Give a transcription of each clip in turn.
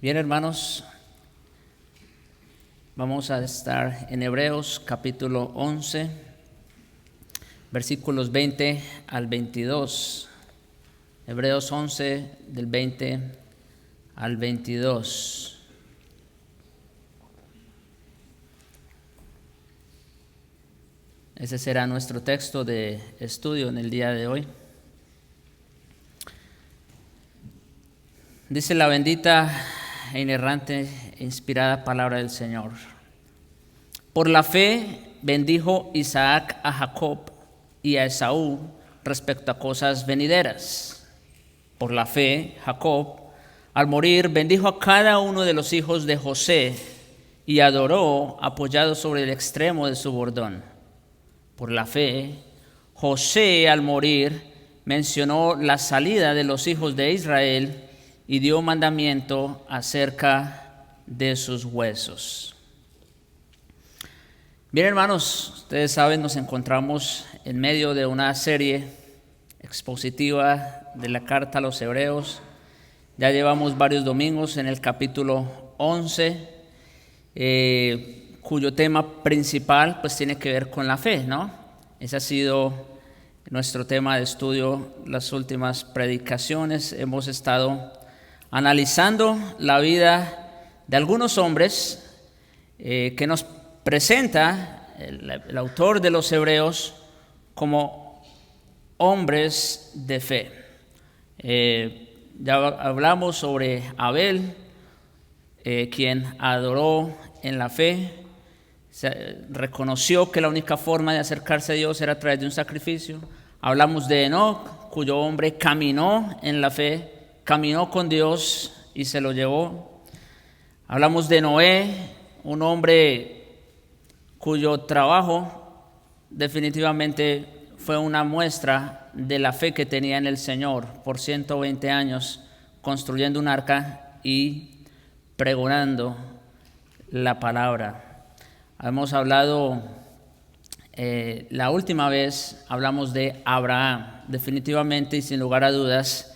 Bien, hermanos, vamos a estar en Hebreos capítulo 11, versículos 20 al 22. Hebreos 11, del 20 al 22. Ese será nuestro texto de estudio en el día de hoy. Dice la bendita e inerrante e inspirada palabra del Señor. Por la fe bendijo Isaac a Jacob y a Esaú respecto a cosas venideras. Por la fe Jacob, al morir, bendijo a cada uno de los hijos de José y adoró apoyado sobre el extremo de su bordón. Por la fe José, al morir, mencionó la salida de los hijos de Israel y dio mandamiento acerca de sus huesos. Bien, hermanos, ustedes saben, nos encontramos en medio de una serie expositiva de la carta a los Hebreos. Ya llevamos varios domingos en el capítulo 11, cuyo tema principal pues tiene que ver con la fe, ¿no? Ese ha sido nuestro tema de estudio las últimas predicaciones. Hemos estado analizando la vida de algunos hombres que nos presenta el autor de los Hebreos como hombres de fe. Ya hablamos sobre Abel, quien adoró en la fe, reconoció que la única forma de acercarse a Dios era a través de un sacrificio. Hablamos de Enoc, cuyo hombre caminó en la fe, caminó con Dios y se lo llevó. Hablamos de Noé, un hombre cuyo trabajo definitivamente fue una muestra de la fe que tenía en el Señor por 120 años, construyendo un arca y pregonando la palabra. Hemos hablado, la última vez hablamos de Abraham, definitivamente y sin lugar a dudas.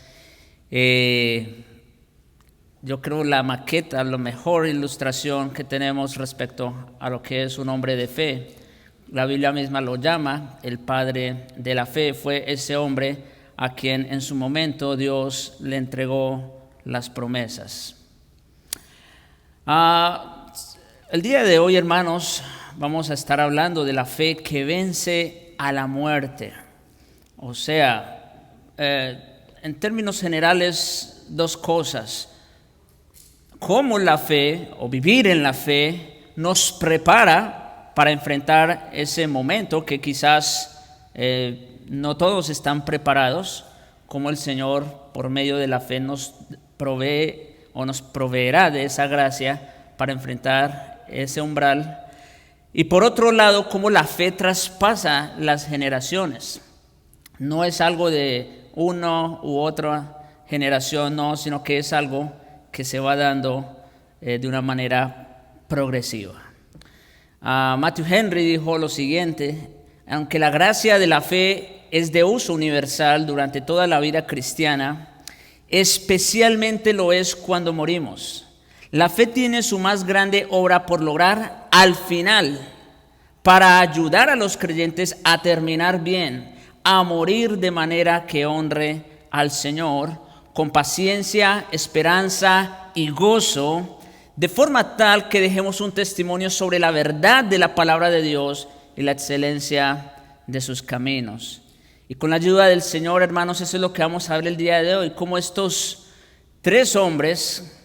Yo creo la maqueta, la mejor ilustración que tenemos respecto a lo que es un hombre de fe. La Biblia misma lo llama el padre de la fe. Fue ese hombre a quien en su momento Dios le entregó las promesas. El día de hoy, hermanos, vamos a estar hablando de la fe que vence a la muerte. O sea, en términos generales, dos cosas. Cómo la fe o vivir en la fe nos prepara para enfrentar ese momento que quizás no todos están preparados, como el Señor por medio de la fe nos provee o nos proveerá de esa gracia para enfrentar ese umbral. Y por otro lado, cómo la fe traspasa las generaciones. No es algo de una u otra generación, no, sino que es algo que se va dando de una manera progresiva. Matthew Henry dijo lo siguiente: aunque la gracia de la fe es de uso universal durante toda la vida cristiana, especialmente lo es cuando morimos. La fe tiene su más grande obra por lograr al final, para ayudar a los creyentes a terminar bien, a morir de manera que honre al Señor, con paciencia, esperanza y gozo, de forma tal que dejemos un testimonio sobre la verdad de la palabra de Dios y la excelencia de sus caminos. Y con la ayuda del Señor, hermanos, eso es lo que vamos a ver el día de hoy, cómo estos tres hombres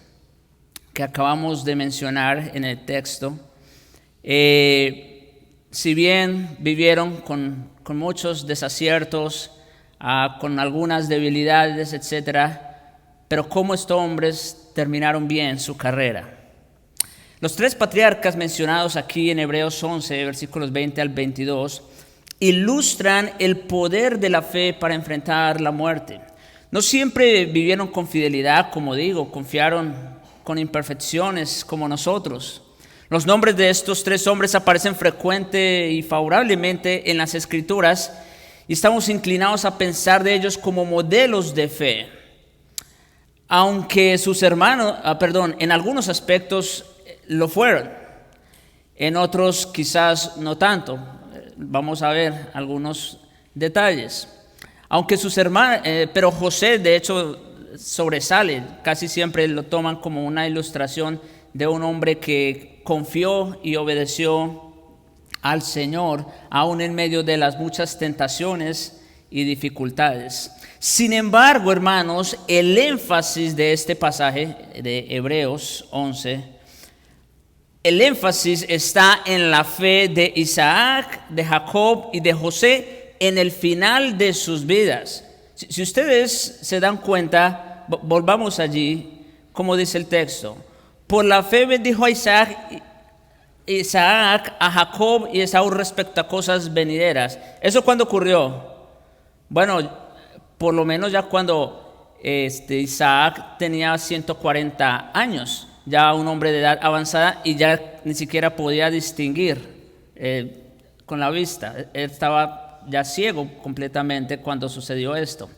que acabamos de mencionar en el texto, si bien vivieron con muchos desaciertos, con algunas debilidades, etcétera, pero cómo estos hombres terminaron bien su carrera. Los tres patriarcas mencionados aquí en Hebreos 11, versículos 20 al 22, ilustran el poder de la fe para enfrentar la muerte. No siempre vivieron con fidelidad, como digo, confiaron con imperfecciones como nosotros. Los nombres de estos tres hombres aparecen frecuente y favorablemente en las Escrituras y estamos inclinados a pensar de ellos como modelos de fe. aunque sus hermanos, en algunos aspectos lo fueron, en otros quizás no tanto. Vamos a ver algunos detalles. Aunque sus hermanos, pero José de hecho sobresale, casi siempre lo toman como una ilustración de un hombre que confió y obedeció al Señor, aún en medio de las muchas tentaciones y dificultades. Sin embargo, hermanos, el énfasis de este pasaje de Hebreos 11, el énfasis está en la fe de Isaac, de Jacob y de José en el final de sus vidas. Si ustedes se dan cuenta, volvamos allí, como dice el texto. Por la fe bendijo a Isaac a Jacob y Esaú respecto a cosas venideras. ¿Eso cuándo ocurrió? Bueno, por lo menos ya cuando Isaac tenía 140 años, ya un hombre de edad avanzada y ya ni siquiera podía distinguir con la vista. Él estaba ya ciego completamente cuando sucedió esto.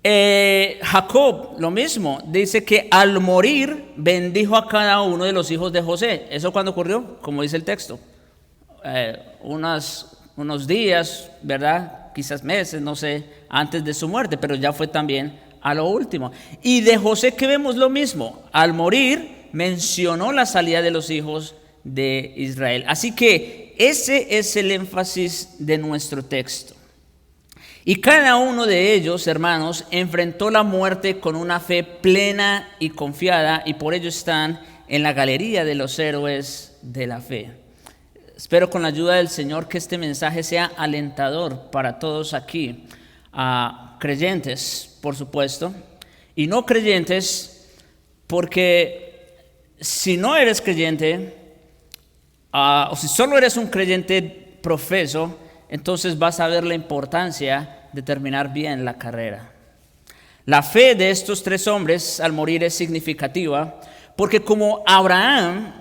Jacob, lo mismo, dice que al morir bendijo a cada uno de los hijos de José. ¿Eso cuándo ocurrió? Como dice el texto. Unos días, ¿verdad? Quizás meses, no sé, antes de su muerte, pero ya fue también a lo último. Y de José que vemos lo mismo. Al morir mencionó la salida de los hijos de Israel. Así que ese es el énfasis de nuestro texto. Y cada uno de ellos, hermanos, enfrentó la muerte con una fe plena y confiada, y por ello están en la galería de los héroes de la fe. Espero con la ayuda del Señor que este mensaje sea alentador para todos aquí, creyentes, por supuesto, y no creyentes, porque si no eres creyente, o si solo eres un creyente profeso, entonces vas a ver la importancia de terminar bien la carrera. La fe de estos tres hombres al morir es significativa porque como Abraham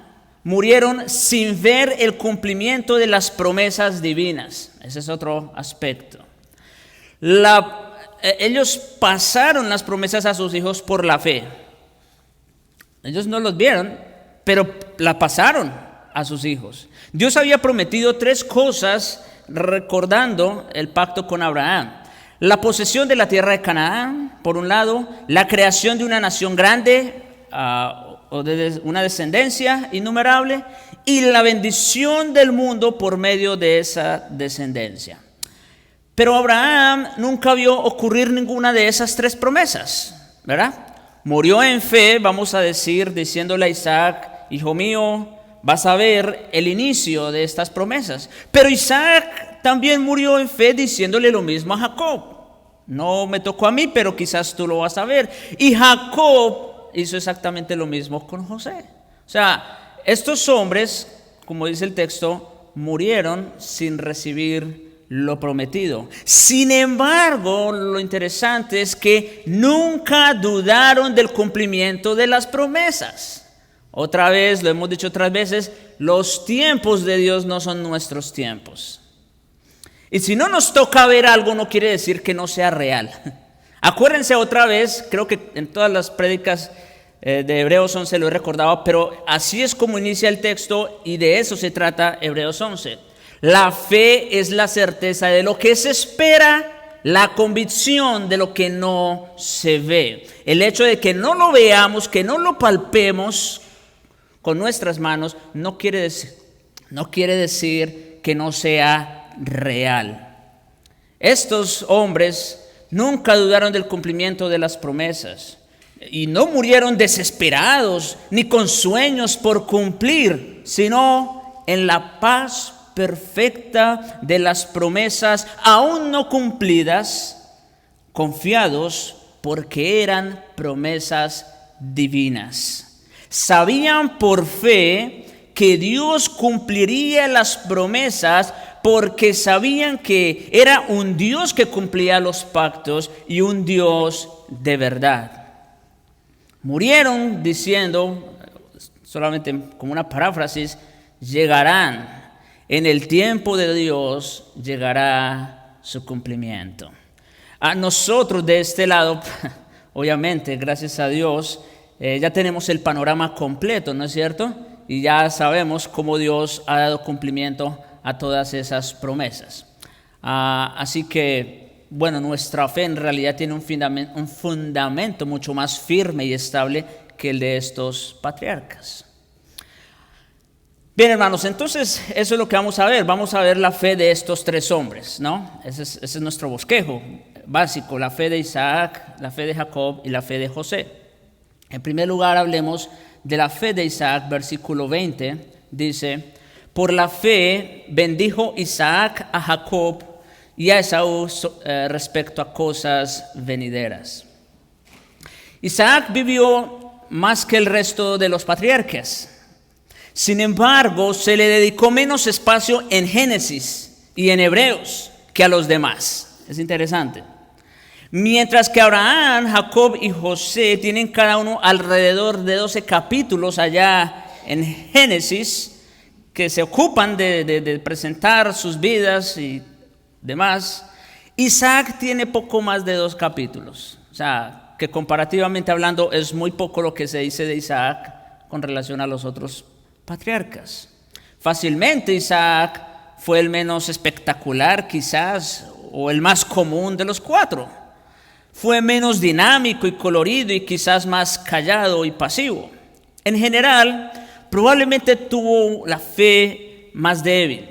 murieron sin ver el cumplimiento de las promesas divinas. Ese es otro aspecto. Ellos pasaron las promesas a sus hijos por la fe. Ellos no los vieron, pero la pasaron a sus hijos. Dios había prometido tres cosas recordando el pacto con Abraham: la posesión de la tierra de Canaán, por un lado, la creación de una nación grande o de una descendencia innumerable, y la bendición del mundo por medio de esa descendencia. Pero Abraham nunca vio ocurrir ninguna de esas tres promesas, ¿verdad? Murió en fe, vamos a decir, diciéndole a Isaac: hijo mío, vas a ver el inicio de estas promesas. Pero Isaac también murió en fe diciéndole lo mismo a Jacob: no me tocó a mí, pero quizás tú lo vas a ver. Y Jacob hizo exactamente lo mismo con José. O sea, estos hombres, como dice el texto, murieron sin recibir lo prometido. Sin embargo, lo interesante es que nunca dudaron del cumplimiento de las promesas. Otra vez, lo hemos dicho otras veces, los tiempos de Dios no son nuestros tiempos. Y si no nos toca ver algo, no quiere decir que no sea real. Acuérdense otra vez, creo que en todas las prédicas de Hebreos 11 lo he recordado, pero así es como inicia el texto y de eso se trata Hebreos 11. La fe es la certeza de lo que se espera, la convicción de lo que no se ve. El hecho de que no lo veamos, que no lo palpemos con nuestras manos, no quiere decir que no sea real. Estos hombres nunca dudaron del cumplimiento de las promesas y no murieron desesperados ni con sueños por cumplir, sino en la paz perfecta de las promesas aún no cumplidas, confiados porque eran promesas divinas. Sabían por fe que Dios cumpliría las promesas porque sabían que era un Dios que cumplía los pactos y un Dios de verdad. Murieron diciendo, solamente como una paráfrasis, llegarán, en el tiempo de Dios llegará su cumplimiento. A nosotros de este lado, obviamente, gracias a Dios, ya tenemos el panorama completo, ¿no es cierto? Y ya sabemos cómo Dios ha dado cumplimiento a todas esas promesas. Así que, bueno, nuestra fe en realidad tiene un fundamento mucho más firme y estable que el de estos patriarcas. Bien, hermanos, entonces eso es lo que vamos a ver. Vamos a ver la fe de estos tres hombres, ¿no? Ese es nuestro bosquejo básico, la fe de Isaac, la fe de Jacob y la fe de José. En primer lugar, hablemos de la fe de Isaac, versículo 20, dice: por la fe bendijo Isaac a Jacob y a Esaú respecto a cosas venideras. Isaac vivió más que el resto de los patriarcas. Sin embargo, se le dedicó menos espacio en Génesis y en Hebreos que a los demás. Es interesante. Mientras que Abraham, Jacob y José tienen cada uno alrededor de 12 capítulos allá en Génesis, que se ocupan de presentar sus vidas y demás, Isaac tiene poco más de 2 capítulos. O sea, que comparativamente hablando es muy poco lo que se dice de Isaac con relación a los otros patriarcas. Fácilmente Isaac fue el menos espectacular quizás, o el más común de los 4. Fue menos dinámico y colorido y quizás más callado y pasivo. En general, probablemente tuvo la fe más débil.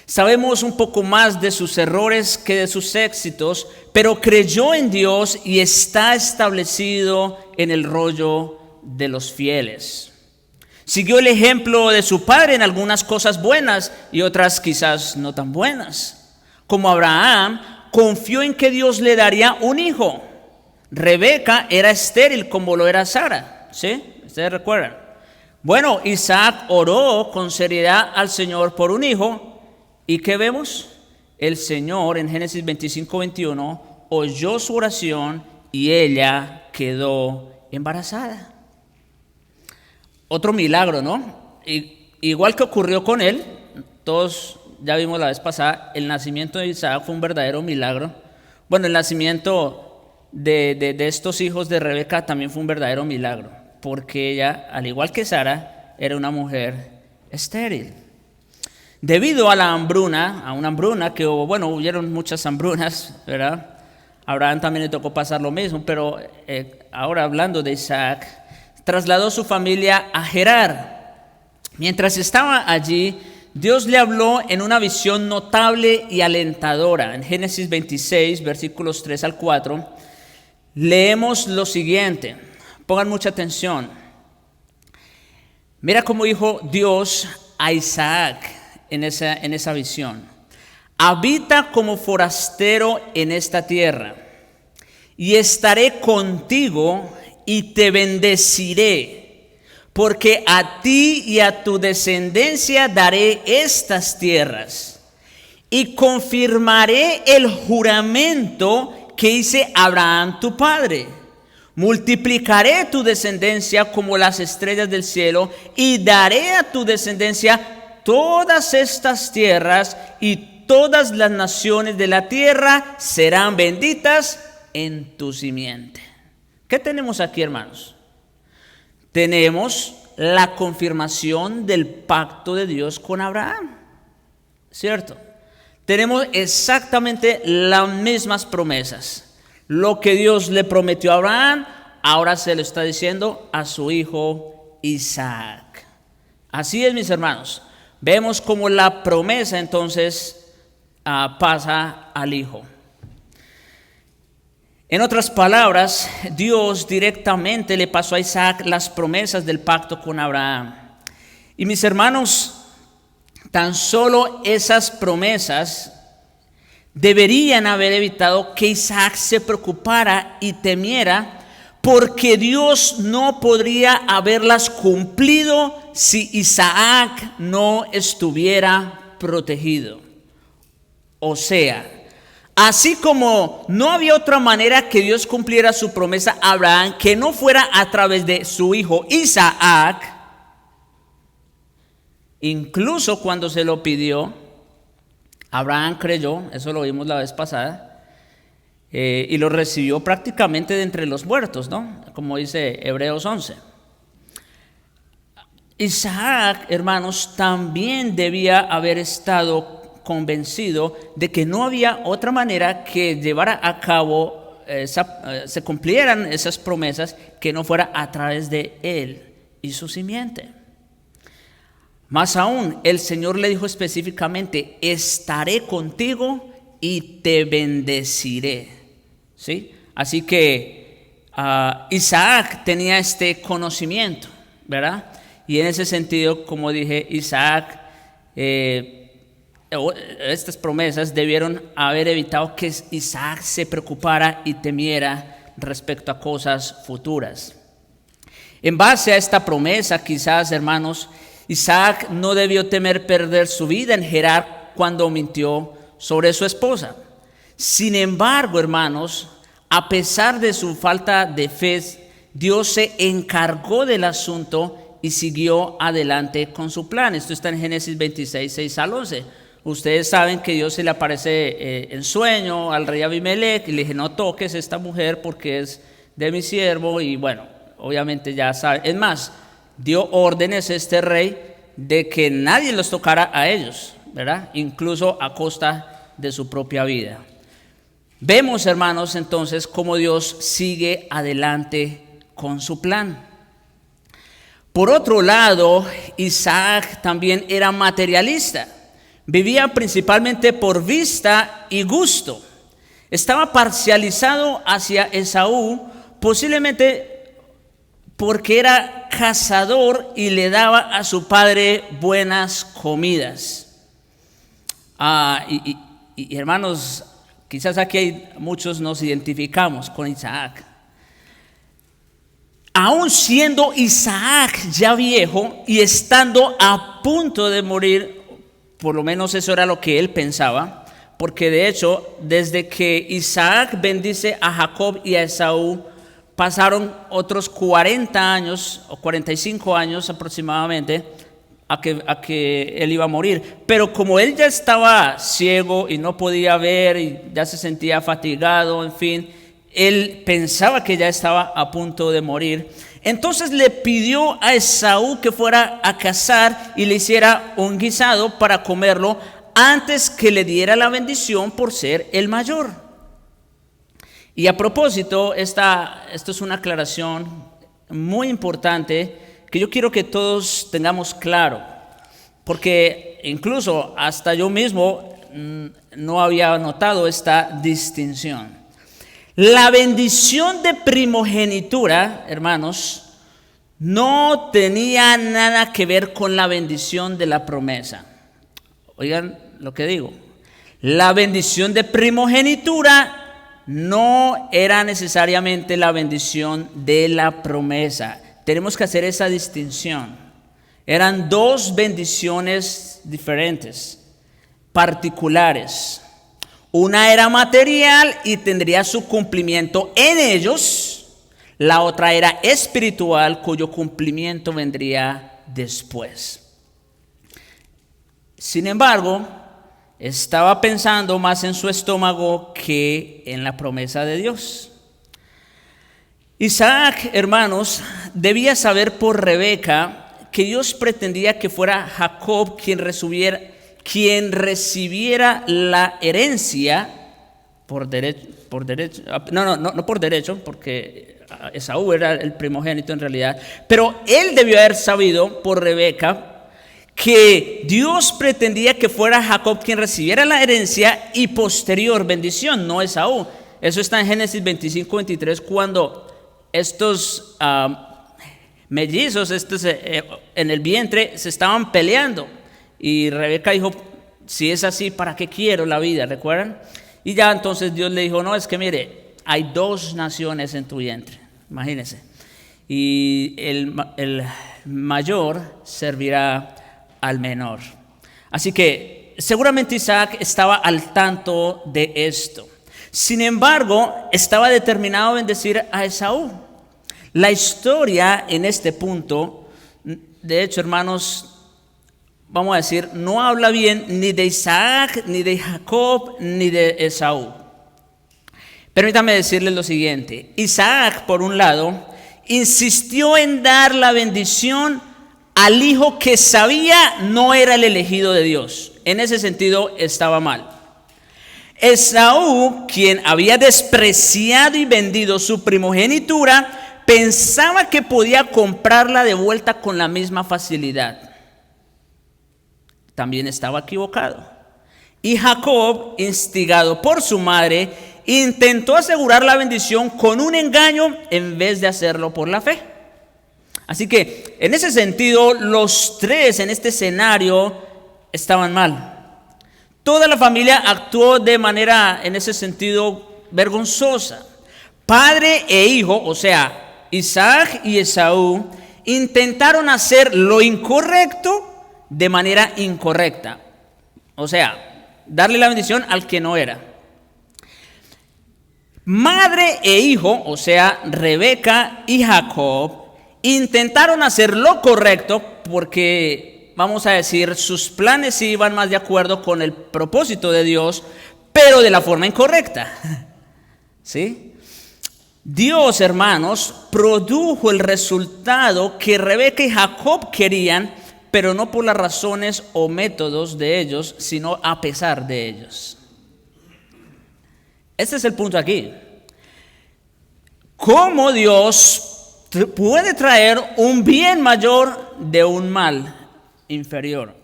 Sabemos un poco más de sus errores que de sus éxitos, pero creyó en Dios y está establecido en el rollo de los fieles. Siguió el ejemplo de su padre en algunas cosas buenas y otras quizás no tan buenas. Como Abraham, confió en que Dios le daría un hijo. Rebeca era estéril como lo era Sara, ¿sí? ¿Ustedes recuerdan? Bueno, Isaac oró con seriedad al Señor por un hijo. ¿Y qué vemos? El Señor en Génesis 25:21 oyó su oración y ella quedó embarazada. Otro milagro, ¿no? Igual que ocurrió con él, todos ya vimos la vez pasada, el nacimiento de Isaac fue un verdadero milagro. Bueno, el nacimiento de estos hijos de Rebeca también fue un verdadero milagro, porque ella, al igual que Sara, era una mujer estéril. Debido a la hambruna, a una hambruna que hubo, bueno, hubieron muchas hambrunas, ¿verdad? A Abraham también le tocó pasar lo mismo, pero ahora hablando de Isaac, trasladó su familia a Gerar. Mientras estaba allí, Dios le habló en una visión notable y alentadora. En Génesis 26, versículos 3 al 4, leemos lo siguiente. Pongan mucha atención. Mira cómo dijo Dios a Isaac en esa visión: habita como forastero en esta tierra, y estaré contigo y te bendeciré, porque a ti y a tu descendencia daré estas tierras, y confirmaré el juramento que hice a Abraham tu padre. Multiplicaré tu descendencia como las estrellas del cielo, y daré a tu descendencia todas estas tierras, y todas las naciones de la tierra serán benditas en tu simiente. ¿Qué tenemos aquí, hermanos? Tenemos la confirmación del pacto de Dios con Abraham, ¿cierto? Tenemos exactamente las mismas promesas. Lo que Dios le prometió a Abraham, ahora se lo está diciendo a su hijo Isaac. Así es, mis hermanos. Vemos cómo la promesa entonces pasa al hijo. En otras palabras, Dios directamente le pasó a Isaac las promesas del pacto con Abraham. Y mis hermanos, tan solo esas promesas deberían haber evitado que Isaac se preocupara y temiera, porque Dios no podría haberlas cumplido si Isaac no estuviera protegido. O sea, así como no había otra manera que Dios cumpliera su promesa a Abraham que no fuera a través de su hijo Isaac, incluso cuando se lo pidió, Abraham creyó, eso lo vimos la vez pasada, y lo recibió prácticamente de entre los muertos, ¿no? Como dice Hebreos 11. Isaac, hermanos, también debía haber estado convencido de que no había otra manera que llevara a cabo, se cumplieran esas promesas que no fuera a través de él y su simiente. Más aún, el Señor le dijo específicamente: estaré contigo y te bendeciré. ¿Sí? Así que Isaac tenía este conocimiento, ¿verdad? Y en ese sentido, como dije, Isaac, estas promesas debieron haber evitado que Isaac se preocupara y temiera respecto a cosas futuras. En base a esta promesa, quizás, hermanos, Isaac no debió temer perder su vida en Gerar cuando mintió sobre su esposa. Sin embargo, hermanos, a pesar de su falta de fe, Dios se encargó del asunto y siguió adelante con su plan. Esto está en Génesis 26, 6 al 11. Ustedes saben que Dios se le aparece en sueño al rey Abimelech y le dije: no toques esta mujer porque es de mi siervo. Y bueno, obviamente ya saben. Es más, dio órdenes a este rey de que nadie los tocara a ellos, ¿verdad? Incluso a costa de su propia vida. Vemos, hermanos, entonces cómo Dios sigue adelante con su plan. Por otro lado, Isaac también era materialista. Vivía principalmente por vista y gusto. Estaba parcializado hacia Esaú, posiblemente porque era cazador y le daba a su padre buenas comidas. Y hermanos, quizás aquí muchos nos identificamos con Isaac. Aún siendo Isaac ya viejo y estando a punto de morir, por lo menos eso era lo que él pensaba, porque de hecho, desde que Isaac bendice a Jacob y a Esaú, pasaron otros 40 años o 45 años aproximadamente a que él iba a morir. Pero como él ya estaba ciego y no podía ver y ya se sentía fatigado, en fin, él pensaba que ya estaba a punto de morir. Entonces le pidió a Esaú que fuera a cazar y le hiciera un guisado para comerlo antes que le diera la bendición por ser el mayor. Y a propósito, esto es una aclaración muy importante que yo quiero que todos tengamos claro, porque incluso hasta yo mismo no había notado esta distinción. La bendición de primogenitura, hermanos, no tenía nada que ver con la bendición de la promesa. Oigan lo que digo. La bendición de primogenitura no era necesariamente la bendición de la promesa. Tenemos que hacer esa distinción. Eran dos bendiciones diferentes, particulares. Una era material y tendría su cumplimiento en ellos. La otra era espiritual, cuyo cumplimiento vendría después. Sin embargo, estaba pensando más en su estómago que en la promesa de Dios. Isaac, hermanos, debía saber por Rebeca que Dios pretendía que fuera Jacob quien recibiera la herencia por derecho, no por derecho, porque Esaú era el primogénito en realidad, pero él debió haber sabido por Rebeca que Dios pretendía que fuera Jacob quien recibiera la herencia y posterior bendición, no Esaú. Eso está en Génesis 25, 23, cuando estos mellizos en el vientre se estaban peleando. Y Rebeca dijo: si es así, ¿para qué quiero la vida? ¿Recuerdan? Y ya entonces Dios le dijo: no, es que mire, hay dos naciones en tu vientre, imagínense. Y el mayor servirá al menor. Así que seguramente Isaac estaba al tanto de esto. Sin embargo, estaba determinado a bendecir a Esaú. La historia en este punto, de hecho, hermanos, vamos a decir, no habla bien ni de Isaac, ni de Jacob, ni de Esaú. Permítame decirles lo siguiente. Isaac, por un lado, insistió en dar la bendición al hijo que sabía no era el elegido de Dios. En ese sentido estaba mal. Esaú, quien había despreciado y vendido su primogenitura, pensaba que podía comprarla de vuelta con la misma facilidad. También estaba equivocado. Y Jacob, instigado por su madre, intentó asegurar la bendición con un engaño en vez de hacerlo por la fe. Así que, en ese sentido, los tres en este escenario estaban mal. Toda la familia actuó de manera, en ese sentido, vergonzosa. Padre e hijo, o sea, Isaac y Esaú, intentaron hacer lo incorrecto de manera incorrecta. O sea, darle la bendición al que no era. Madre e hijo, o sea, Rebeca y Jacob, intentaron hacer lo correcto porque, vamos a decir, sus planes iban más de acuerdo con el propósito de Dios, pero de la forma incorrecta. ¿Sí? Dios, hermanos, produjo el resultado que Rebeca y Jacob querían, pero no por las razones o métodos de ellos, sino a pesar de ellos. Este es el punto aquí. ¿Cómo Dios puede traer un bien mayor de un mal inferior?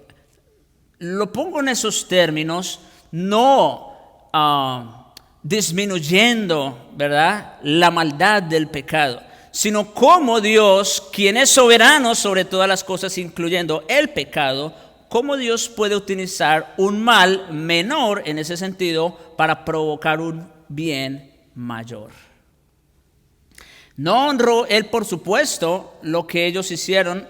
Lo pongo en esos términos, no disminuyendo, ¿verdad?, la maldad del pecado, sino como Dios, quien es soberano sobre todas las cosas, incluyendo el pecado, cómo Dios puede utilizar un mal menor en ese sentido para provocar un bien mayor. No honró él, por supuesto, lo que ellos hicieron,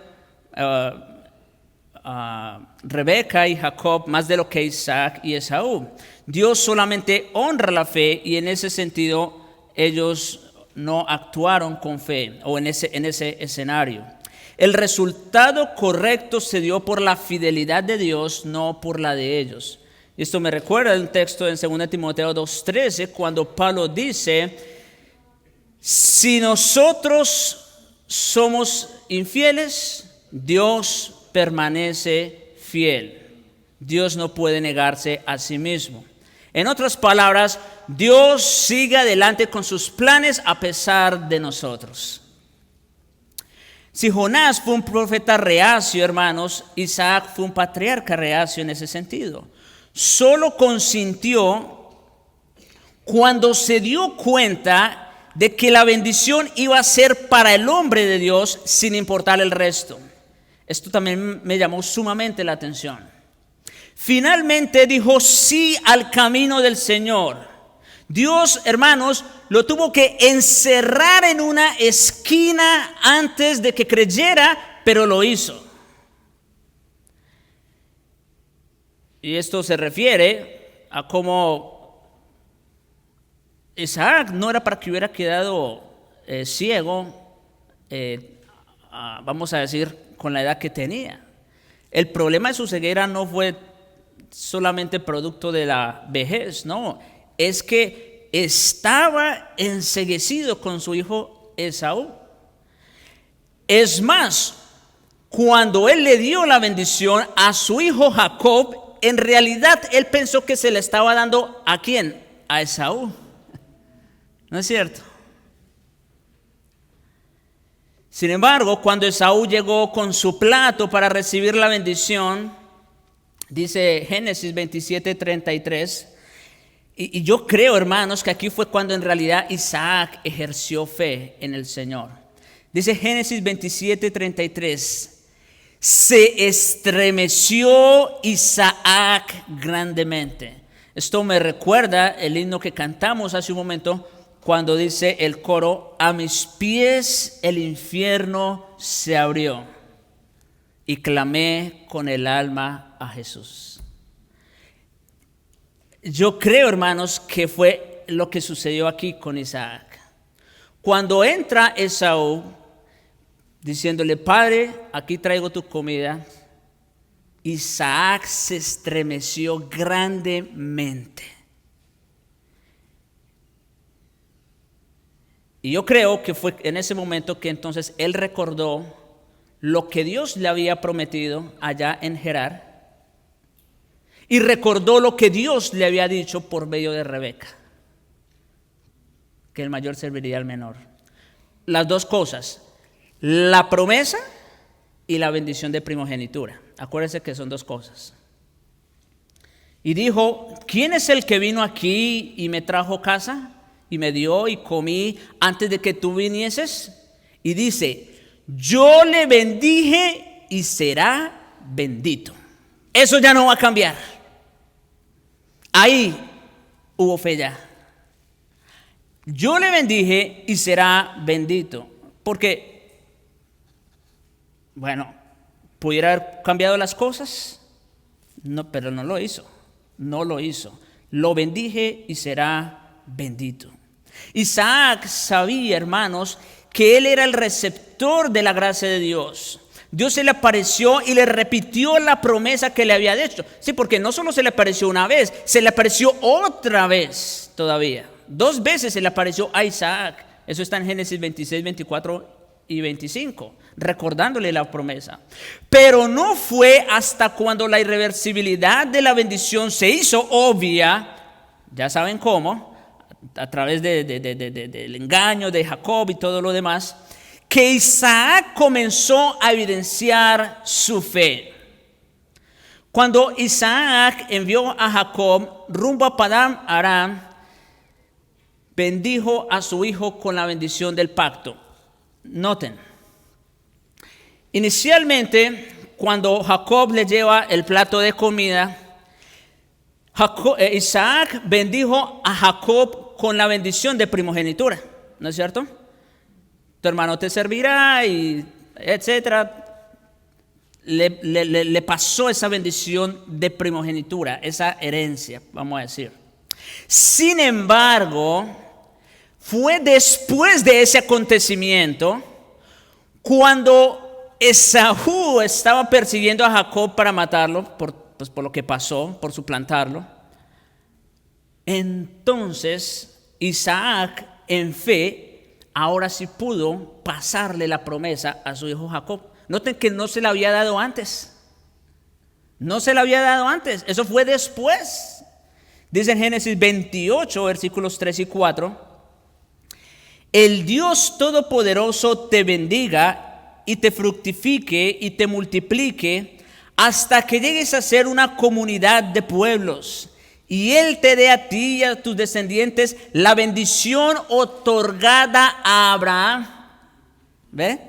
Rebeca y Jacob, más de lo que Isaac y Esaú. Dios solamente honra la fe y en ese sentido ellos no actuaron con fe o en ese escenario. El resultado correcto se dio por la fidelidad de Dios, no por la de ellos. Y esto me recuerda de un texto en 2 Timoteo 2:13, cuando Pablo dice: si nosotros somos infieles, Dios permanece fiel. Dios no puede negarse a sí mismo. En otras palabras, Dios sigue adelante con sus planes a pesar de nosotros. Si Jonás fue un profeta reacio, hermanos, Isaac fue un patriarca reacio en ese sentido. Solo consintió cuando se dio cuenta de que la bendición iba a ser para el hombre de Dios sin importar el resto. Esto también me llamó sumamente la atención. Finalmente dijo sí al camino del Señor. Dios, hermanos, lo tuvo que encerrar en una esquina antes de que creyera, pero lo hizo. Y esto se refiere a cómo Isaac no era para que hubiera quedado ciego, vamos a decir, con la edad que tenía. El problema de su ceguera no fue solamente producto de la vejez, no, es que estaba enceguecido con su hijo Esaú. Es más, cuando él le dio la bendición a su hijo Jacob, en realidad él pensó que se le estaba dando ¿a quién? A Esaú. ¿No es cierto? Sin embargo, cuando Esaú llegó con su plato para recibir la bendición, dice Génesis 27:33, y yo creo, hermanos, que aquí fue cuando en realidad Isaac ejerció fe en el Señor. Dice Génesis 27:33, se estremeció Isaac grandemente. Esto me recuerda el himno que cantamos hace un momento, cuando dice el coro: a mis pies el infierno se abrió y clamé con el alma a Jesús. Yo creo, hermanos, que fue lo que sucedió aquí con Isaac. Cuando entra Esaú diciéndole: Padre, aquí traigo tu comida, Isaac se estremeció grandemente. Y yo creo que fue en ese momento que entonces él recordó lo que Dios le había prometido allá en Gerar, y recordó lo que Dios le había dicho por medio de Rebeca, que el mayor serviría al menor. Las dos cosas, la promesa y la bendición de primogenitura. Acuérdense que son dos cosas. Y dijo: ¿quién es el que vino aquí y me trajo casa y me dio y comí antes de que tú vinieses? Y dice: yo le bendije y será bendito. Eso ya no va a cambiar. Ahí hubo fe ya. Yo le bendije y será bendito. Porque, bueno, ¿pudiera haber cambiado las cosas? No, pero no lo hizo. No lo hizo. Lo bendije y será bendito. Isaac sabía, hermanos, que él era el receptor de la gracia de Dios. Dios se le apareció y le repitió la promesa que le había hecho. Sí, porque no solo se le apareció una vez, se le apareció otra vez todavía. 2 veces se le apareció a Isaac. Eso está en Génesis 26, 24 y 25, recordándole la promesa. Pero no fue hasta cuando la irreversibilidad de la bendición se hizo obvia, ya saben cómo, a través del engaño de Jacob y todo lo demás, que Isaac comenzó a evidenciar su fe. Cuando Isaac envió a Jacob rumbo a Padán Aram, bendijo a su hijo con la bendición del pacto. Noten, inicialmente, cuando Jacob le lleva el plato de comida, Isaac bendijo a Jacob con la bendición de primogenitura, ¿no es cierto? Tu hermano te servirá y etcétera. Le pasó esa bendición de primogenitura, esa herencia, vamos a decir. Sin embargo, fue después de ese acontecimiento cuando Esaú estaba persiguiendo a Jacob para matarlo por lo que pasó, por suplantarlo. Entonces Isaac, en fe, ahora sí pudo pasarle la promesa a su hijo Jacob. Noten que no se la había dado antes. No se la había dado antes. Eso fue después. Dice en Génesis 28, versículos 3 y 4. El Dios Todopoderoso te bendiga y te fructifique y te multiplique hasta que llegues a ser una comunidad de pueblos. Y Él te dé a ti y a tus descendientes la bendición otorgada a Abraham. ¿Ve?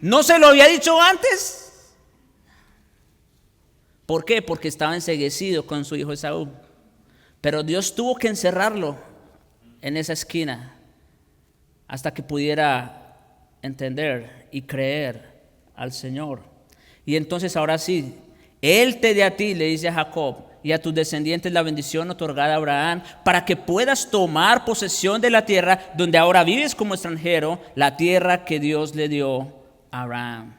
¿No se lo había dicho antes? ¿Por qué? Porque estaba enceguecido con su hijo Esaú. Pero Dios tuvo que encerrarlo en esa esquina hasta que pudiera entender y creer al Señor. Y entonces ahora sí, Él te dé a ti, le dice a Jacob, y a tus descendientes la bendición otorgada a Abraham, para que puedas tomar posesión de la tierra donde ahora vives como extranjero, la tierra que Dios le dio a Abraham.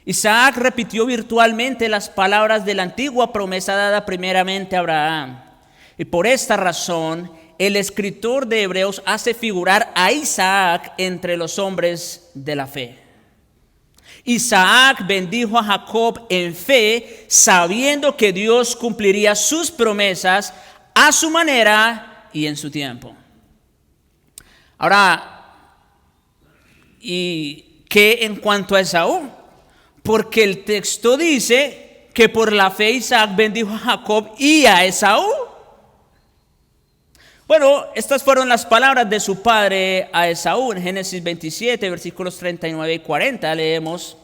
Isaac repitió virtualmente las palabras de la antigua promesa dada primeramente a Abraham. Y por esta razón, el escritor de Hebreos hace figurar a Isaac entre los hombres de la fe. Isaac bendijo a Jacob en fe, sabiendo que Dios cumpliría sus promesas a su manera y en su tiempo. Ahora, ¿y qué en cuanto a Esaú? Porque el texto dice que por la fe Isaac bendijo a Jacob y a Esaú. Bueno, estas fueron las palabras de su padre a Esaú. En Génesis 27, versículos 39 y 40 leemos: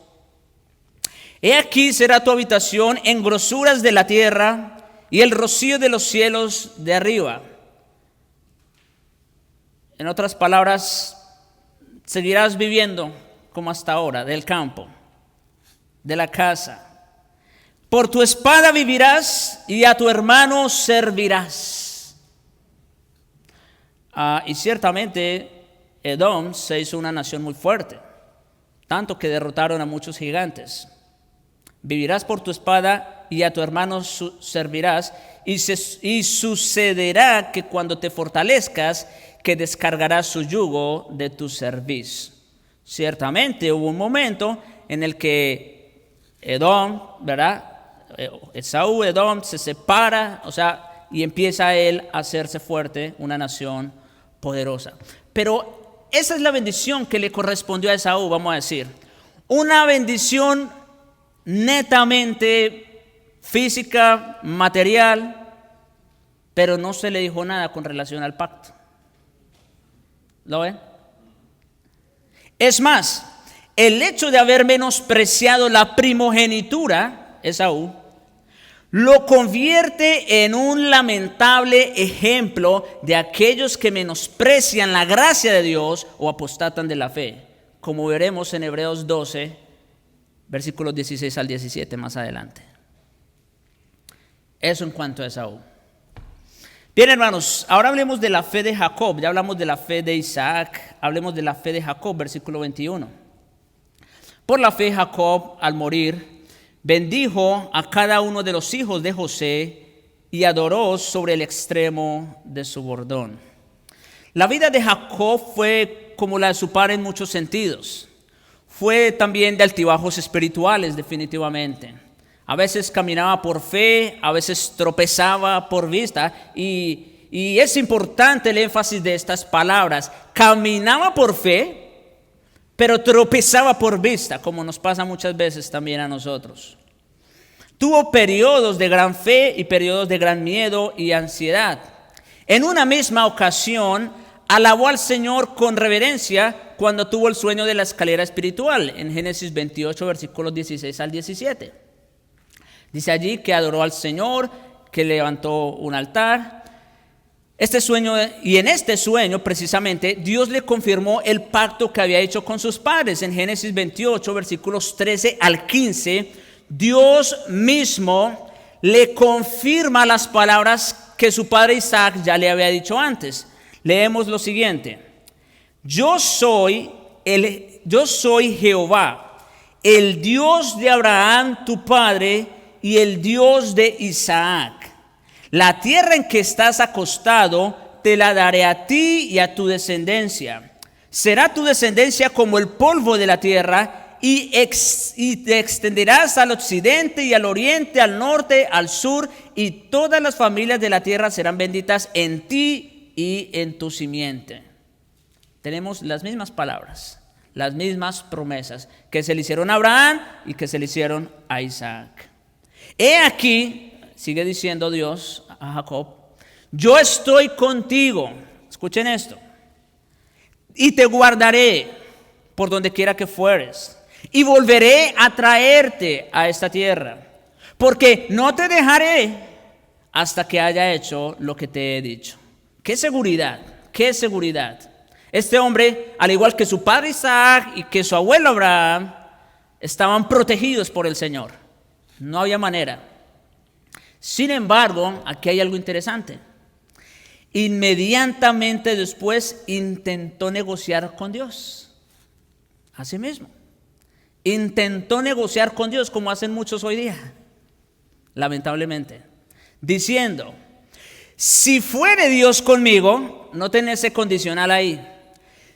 He aquí será tu habitación en grosuras de la tierra y el rocío de los cielos de arriba. En otras palabras, seguirás viviendo como hasta ahora, del campo, de la casa. Por tu espada vivirás y a tu hermano servirás. Y ciertamente Edom se hizo una nación muy fuerte, tanto que derrotaron a muchos gigantes. Vivirás por tu espada y a tu hermano servirás, y sucederá que cuando te fortalezcas, que descargará su yugo de tu cerviz. Ciertamente hubo un momento en el que Edom, ¿verdad? Esaú, Edom, se separa, y empieza él a hacerse fuerte, una nación poderosa. Pero esa es la bendición que le correspondió a Esaú, vamos a decir. Una bendición netamente física, material, pero no se le dijo nada con relación al pacto. ¿Lo ven? Es más, el hecho de haber menospreciado la primogenitura, Esaú, lo convierte en un lamentable ejemplo de aquellos que menosprecian la gracia de Dios o apostatan de la fe, como veremos en Hebreos 12, versículos 16 al 17 más adelante. Eso en cuanto a Esaú. Bien, hermanos, ahora hablemos de la fe de Jacob. Ya hablamos de la fe de Isaac, hablemos de la fe de Jacob, versículo 21. Por la fe Jacob, al morir, bendijo a cada uno de los hijos de José y adoró sobre el extremo de su bordón. La vida de Jacob fue como la de su padre en muchos sentidos. Fue también de altibajos espirituales, definitivamente. A veces caminaba por fe, a veces tropezaba por vista. Y es importante el énfasis de estas palabras. Caminaba por fe, pero tropezaba por vista, como nos pasa muchas veces también a nosotros. Tuvo periodos de gran fe y periodos de gran miedo y ansiedad. En una misma ocasión, alabó al Señor con reverencia cuando tuvo el sueño de la escalera espiritual, en Génesis 28, versículos 16 al 17. Dice allí que adoró al Señor, que levantó un altar. Y en este sueño, precisamente, Dios le confirmó el pacto que había hecho con sus padres. En Génesis 28, versículos 13 al 15, Dios mismo le confirma las palabras que su padre Isaac ya le había dicho antes. Leemos lo siguiente: Yo soy Jehová, el Dios de Abraham tu padre y el Dios de Isaac. La tierra en que estás acostado te la daré a ti y a tu descendencia. Será tu descendencia como el polvo de la tierra y te extenderás al occidente y al oriente, al norte, al sur, y todas las familias de la tierra serán benditas en ti y en tu simiente. Tenemos las mismas palabras, las mismas promesas que se le hicieron a Abraham y que se le hicieron a Isaac. He aquí, sigue diciendo Dios a Jacob, yo estoy contigo, escuchen esto, y te guardaré por donde quiera que fueres, y volveré a traerte a esta tierra, porque no te dejaré hasta que haya hecho lo que te he dicho. ¡Qué seguridad! ¡Qué seguridad! Este hombre, al igual que su padre Isaac y que su abuelo Abraham, estaban protegidos por el Señor. No había manera. Sin embargo, aquí hay algo interesante. Inmediatamente después intentó negociar con Dios. Así mismo. Intentó negociar con Dios como hacen muchos hoy día, lamentablemente, diciendo: si fuere Dios conmigo, noten ese condicional ahí.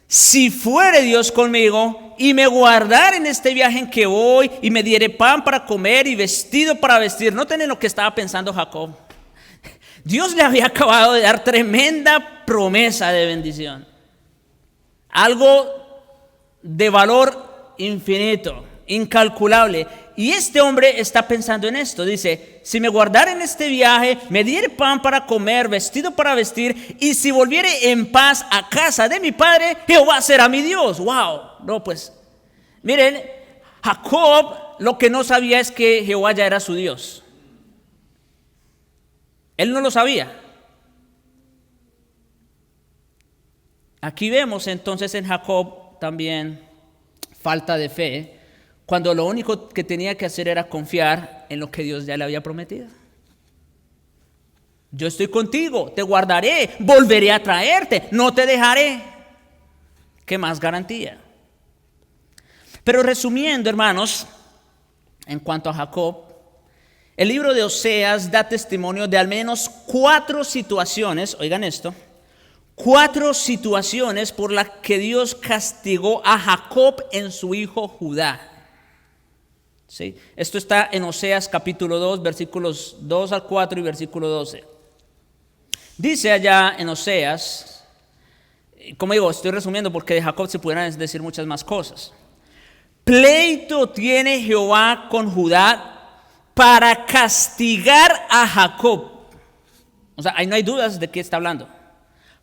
Si fuere Dios conmigo y me guardar en este viaje en que voy y me diere pan para comer y vestido para vestir. Noten en lo que estaba pensando Jacob. Dios le había acabado de dar tremenda promesa de bendición. Algo de valor infinito, incalculable. Y este hombre está pensando en esto. Dice: si me guardara en este viaje, me diere pan para comer, vestido para vestir, y si volviere en paz a casa de mi padre, Jehová será mi Dios. ¡Wow! No, pues, miren, Jacob lo que no sabía es que Jehová ya era su Dios. Él no lo sabía. Aquí vemos entonces en Jacob también falta de fe, cuando lo único que tenía que hacer era confiar en lo que Dios ya le había prometido. Yo estoy contigo, te guardaré, volveré a traerte, no te dejaré. ¿Qué más garantía? Pero resumiendo, hermanos, en cuanto a Jacob, el libro de Oseas da testimonio de al menos 4 situaciones, oigan esto, 4 situaciones por las que Dios castigó a Jacob en su hijo Judá. ¿Sí? Esto está en Oseas capítulo 2, versículos 2 al 4 y versículo 12. Dice allá en Oseas, como digo, estoy resumiendo porque de Jacob se pudieran decir muchas más cosas. Pleito tiene Jehová con Judá para castigar a Jacob. O sea, ahí no hay dudas de qué está hablando.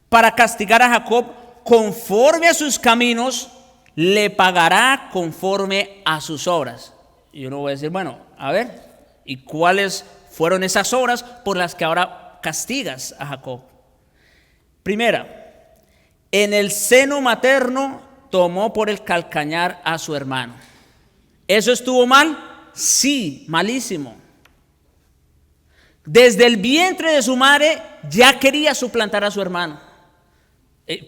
Para castigar a Jacob conforme a sus caminos, le pagará conforme a sus obras. Y uno va a decir, bueno, a ver, ¿y cuáles fueron esas obras por las que ahora castigas a Jacob? Primera, en el seno materno tomó por el calcañar a su hermano. ¿Eso estuvo mal? Sí, malísimo. Desde el vientre de su madre ya quería suplantar a su hermano.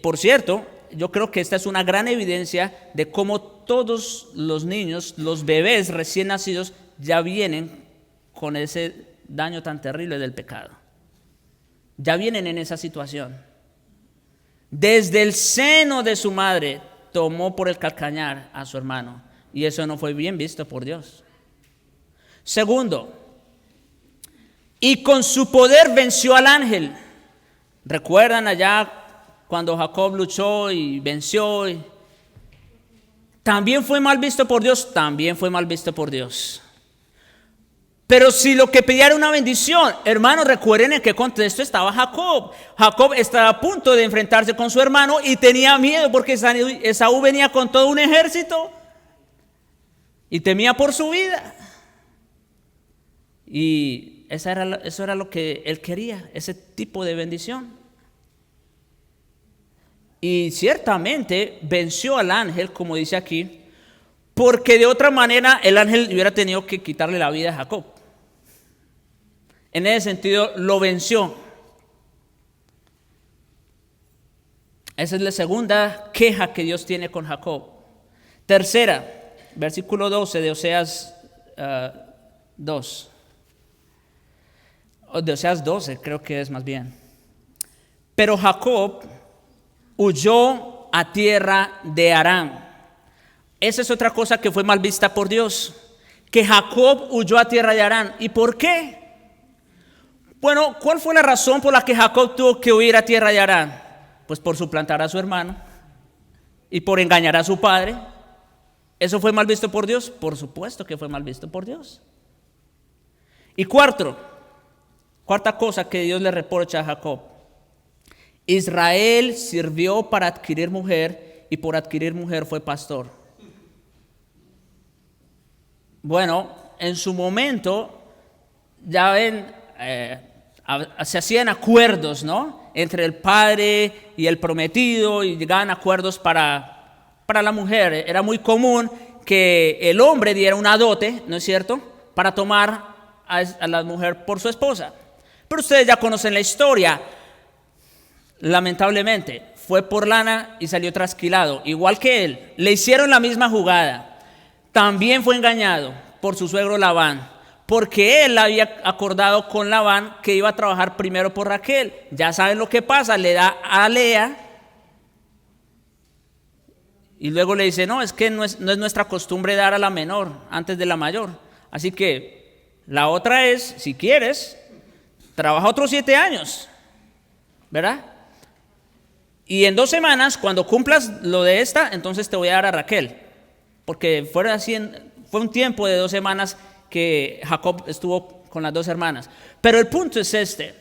Por cierto, yo creo que esta es una gran evidencia de cómo todos los niños, los bebés recién nacidos, ya vienen con ese daño tan terrible del pecado. Ya vienen en esa situación. Desde el seno de su madre tomó por el calcañar a su hermano, y eso no fue bien visto por Dios. Segundo, y con su poder venció al ángel. ¿Recuerdan allá cuando Jacob luchó y venció? ¿También fue mal visto por Dios? También fue mal visto por Dios. Pero si lo que pedía era una bendición, hermanos, recuerden en qué contexto estaba Jacob. Jacob estaba a punto de enfrentarse con su hermano y tenía miedo porque Esaú venía con todo un ejército y temía por su vida. Y eso era lo que él quería, ese tipo de bendición. Y ciertamente venció al ángel, como dice aquí, porque de otra manera el ángel hubiera tenido que quitarle la vida a Jacob. En ese sentido lo venció. Esa es la segunda queja que Dios tiene con Jacob. Tercera, versículo 12 de Oseas 2. O de Oseas 12, creo que es más bien. Pero Jacob huyó a tierra de Aram. Esa es otra cosa que fue mal vista por Dios, que Jacob huyó a tierra de Aram. ¿Y por qué? Bueno, ¿cuál fue la razón por la que Jacob tuvo que huir a tierra de Aram? Pues por suplantar a su hermano y por engañar a su padre. ¿Eso fue mal visto por Dios? Por supuesto que fue mal visto por Dios. Y cuarta cosa que Dios le reprocha a Jacob: Israel sirvió para adquirir mujer y por adquirir mujer fue pastor. Bueno, en su momento, ya ven, se hacían acuerdos, ¿no?, entre el padre y el prometido, y llegaban acuerdos para la mujer. Era muy común que el hombre diera una dote, ¿no es cierto?, para tomar a la mujer por su esposa. Pero ustedes ya conocen la historia. Lamentablemente, fue por lana y salió trasquilado, igual que él. Le hicieron la misma jugada. También fue engañado por su suegro Labán, porque él había acordado con Labán que iba a trabajar primero por Raquel. Ya saben lo que pasa, le da a Lea y luego le dice, no es nuestra costumbre dar a la menor antes de la mayor. Así que la otra es, si quieres, trabaja otros 7 años, ¿verdad? Y en 2 semanas, cuando cumplas lo de esta, entonces te voy a dar a Raquel. Porque fue un tiempo de 2 semanas que Jacob estuvo con las 2 hermanas. Pero el punto es este: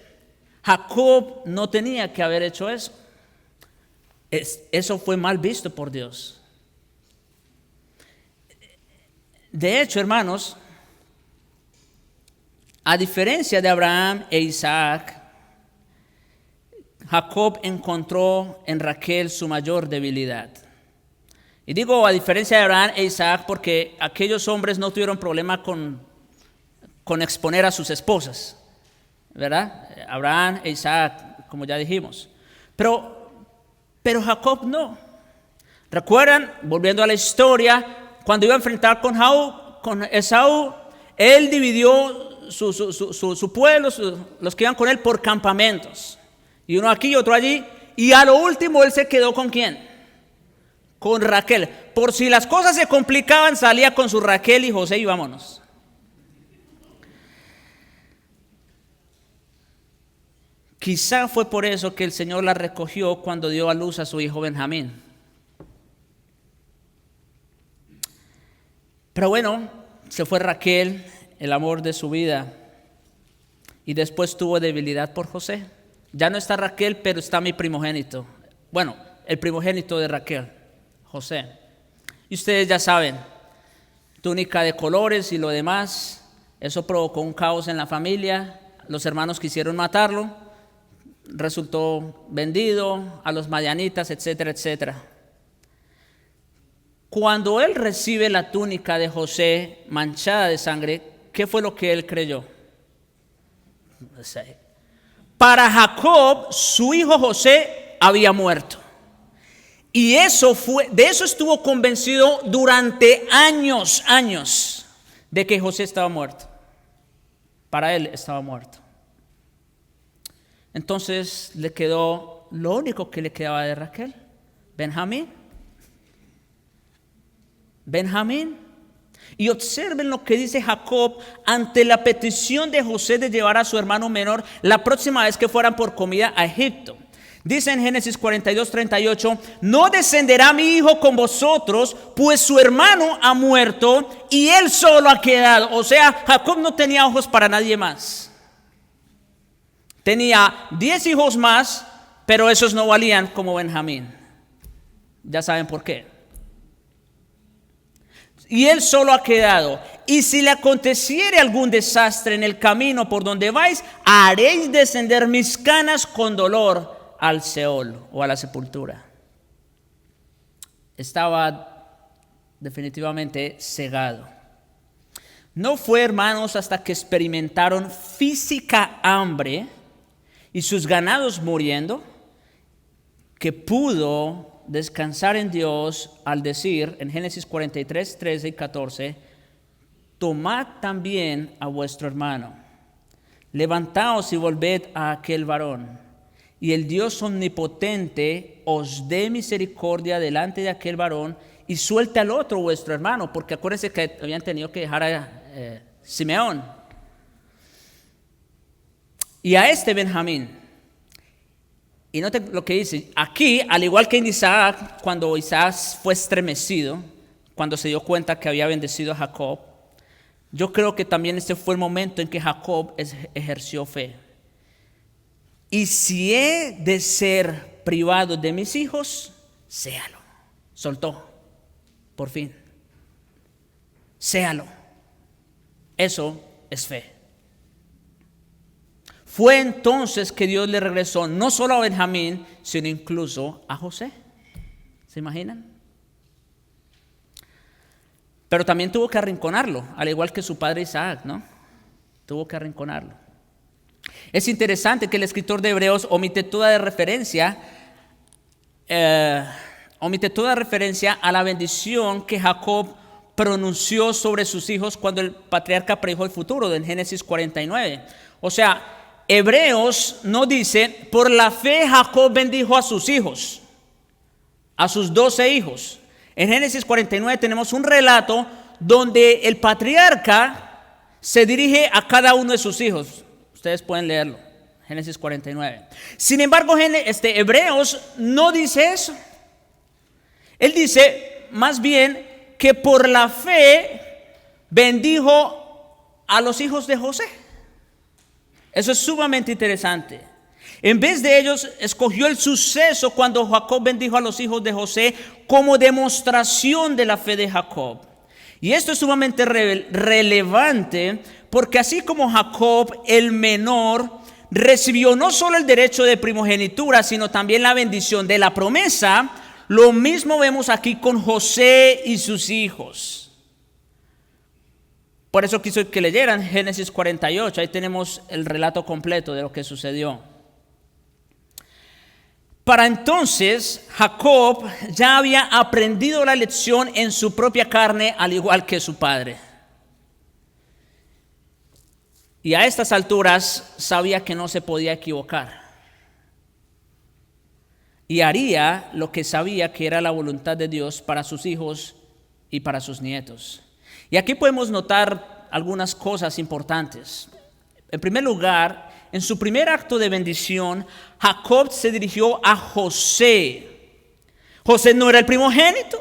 Jacob no tenía que haber hecho eso. Eso fue mal visto por Dios. De hecho, hermanos, a diferencia de Abraham e Isaac, Jacob encontró en Raquel su mayor debilidad. Y digo a diferencia de Abraham e Isaac porque aquellos hombres no tuvieron problema con exponer a sus esposas, ¿verdad? Abraham e Isaac, como ya dijimos. Pero Jacob no. ¿Recuerdan? Volviendo a la historia, cuando iba a enfrentar con Esaú, él dividió su pueblo, los que iban con él, por campamentos. Y uno aquí y otro allí. y a lo último él se quedó ¿con quién? Con Raquel. Por si las cosas se complicaban, salía con su Raquel y José y vámonos. Quizá fue por eso que el Señor la recogió cuando dio a luz a su hijo Benjamín. Pero bueno, se fue Raquel, el amor de su vida, y después tuvo debilidad por José. Ya no está Raquel, pero está mi primogénito. Bueno, el primogénito de Raquel, José. Y ustedes ya saben, túnica de colores y lo demás, eso provocó un caos en la familia. Los hermanos quisieron matarlo. Resultó vendido a los madianitas, etcétera, etcétera. Cuando él recibe la túnica de José manchada de sangre, ¿qué fue lo que él creyó? Para Jacob, su hijo José había muerto. Y de eso estuvo convencido durante años, de que José estaba muerto. Para él estaba muerto. Entonces le quedó lo único que le quedaba de Raquel, Benjamín. Y observen lo que dice Jacob ante la petición de José de llevar a su hermano menor la próxima vez que fueran por comida a Egipto. Dice en Génesis 42:38, no descenderá mi hijo con vosotros, pues su hermano ha muerto y él solo ha quedado. O sea, Jacob no tenía ojos para nadie más. Tenía 10 hijos más, pero esos no valían como Benjamín. Ya saben por qué. Y él solo ha quedado. Y si le aconteciere algún desastre en el camino por donde vais, haréis descender mis canas con dolor al Seol o a la sepultura. Estaba definitivamente cegado. No fue, hermanos, hasta que experimentaron física hambre y sus ganados muriendo, que pudo descansar en Dios al decir en Génesis 43, 13 y 14, tomad también a vuestro hermano, levantaos y volved a aquel varón, y el Dios omnipotente os dé misericordia delante de aquel varón, y suelte al otro vuestro hermano, porque acuérdense que habían tenido que dejar a Simeón. Y a este Benjamín, y note lo que dice, aquí, al igual que en Isaac, cuando Isaac fue estremecido, cuando se dio cuenta que había bendecido a Jacob, yo creo que también este fue el momento en que Jacob ejerció fe. Y si he de ser privado de mis hijos, séalo. Soltó, por fin. Séalo. Eso es fe. Fue entonces que Dios le regresó no solo a Benjamín, sino incluso a José. ¿Se imaginan? Pero también tuvo que arrinconarlo, al igual que su padre Isaac, ¿no? Tuvo que arrinconarlo. Es interesante que el escritor de Hebreos omite toda referencia a la bendición que Jacob pronunció sobre sus hijos cuando el patriarca predijo el futuro, en Génesis 49. O sea, Hebreos no dice, por la fe Jacob bendijo a sus hijos, a sus 12 hijos. En Génesis 49 tenemos un relato donde el patriarca se dirige a cada uno de sus hijos. Ustedes pueden leerlo, Génesis 49. Sin embargo, Hebreos no dice eso. Él dice más bien que por la fe bendijo a los hijos de José. Eso es sumamente interesante. En vez de ellos, escogió el suceso cuando Jacob bendijo a los hijos de José como demostración de la fe de Jacob. Y esto es sumamente relevante porque así como Jacob, el menor, recibió no solo el derecho de primogenitura, sino también la bendición de la promesa, lo mismo vemos aquí con José y sus hijos. Por eso quiso que leyeran Génesis 48, ahí tenemos el relato completo de lo que sucedió. Para entonces, Jacob ya había aprendido la lección en su propia carne, al igual que su padre. Y a estas alturas sabía que no se podía equivocar. y haría lo que sabía que era la voluntad de Dios para sus hijos y para sus nietos. Y aquí podemos notar algunas cosas importantes. En primer lugar, en su primer acto de bendición, Jacob se dirigió a José. José no era el primogénito.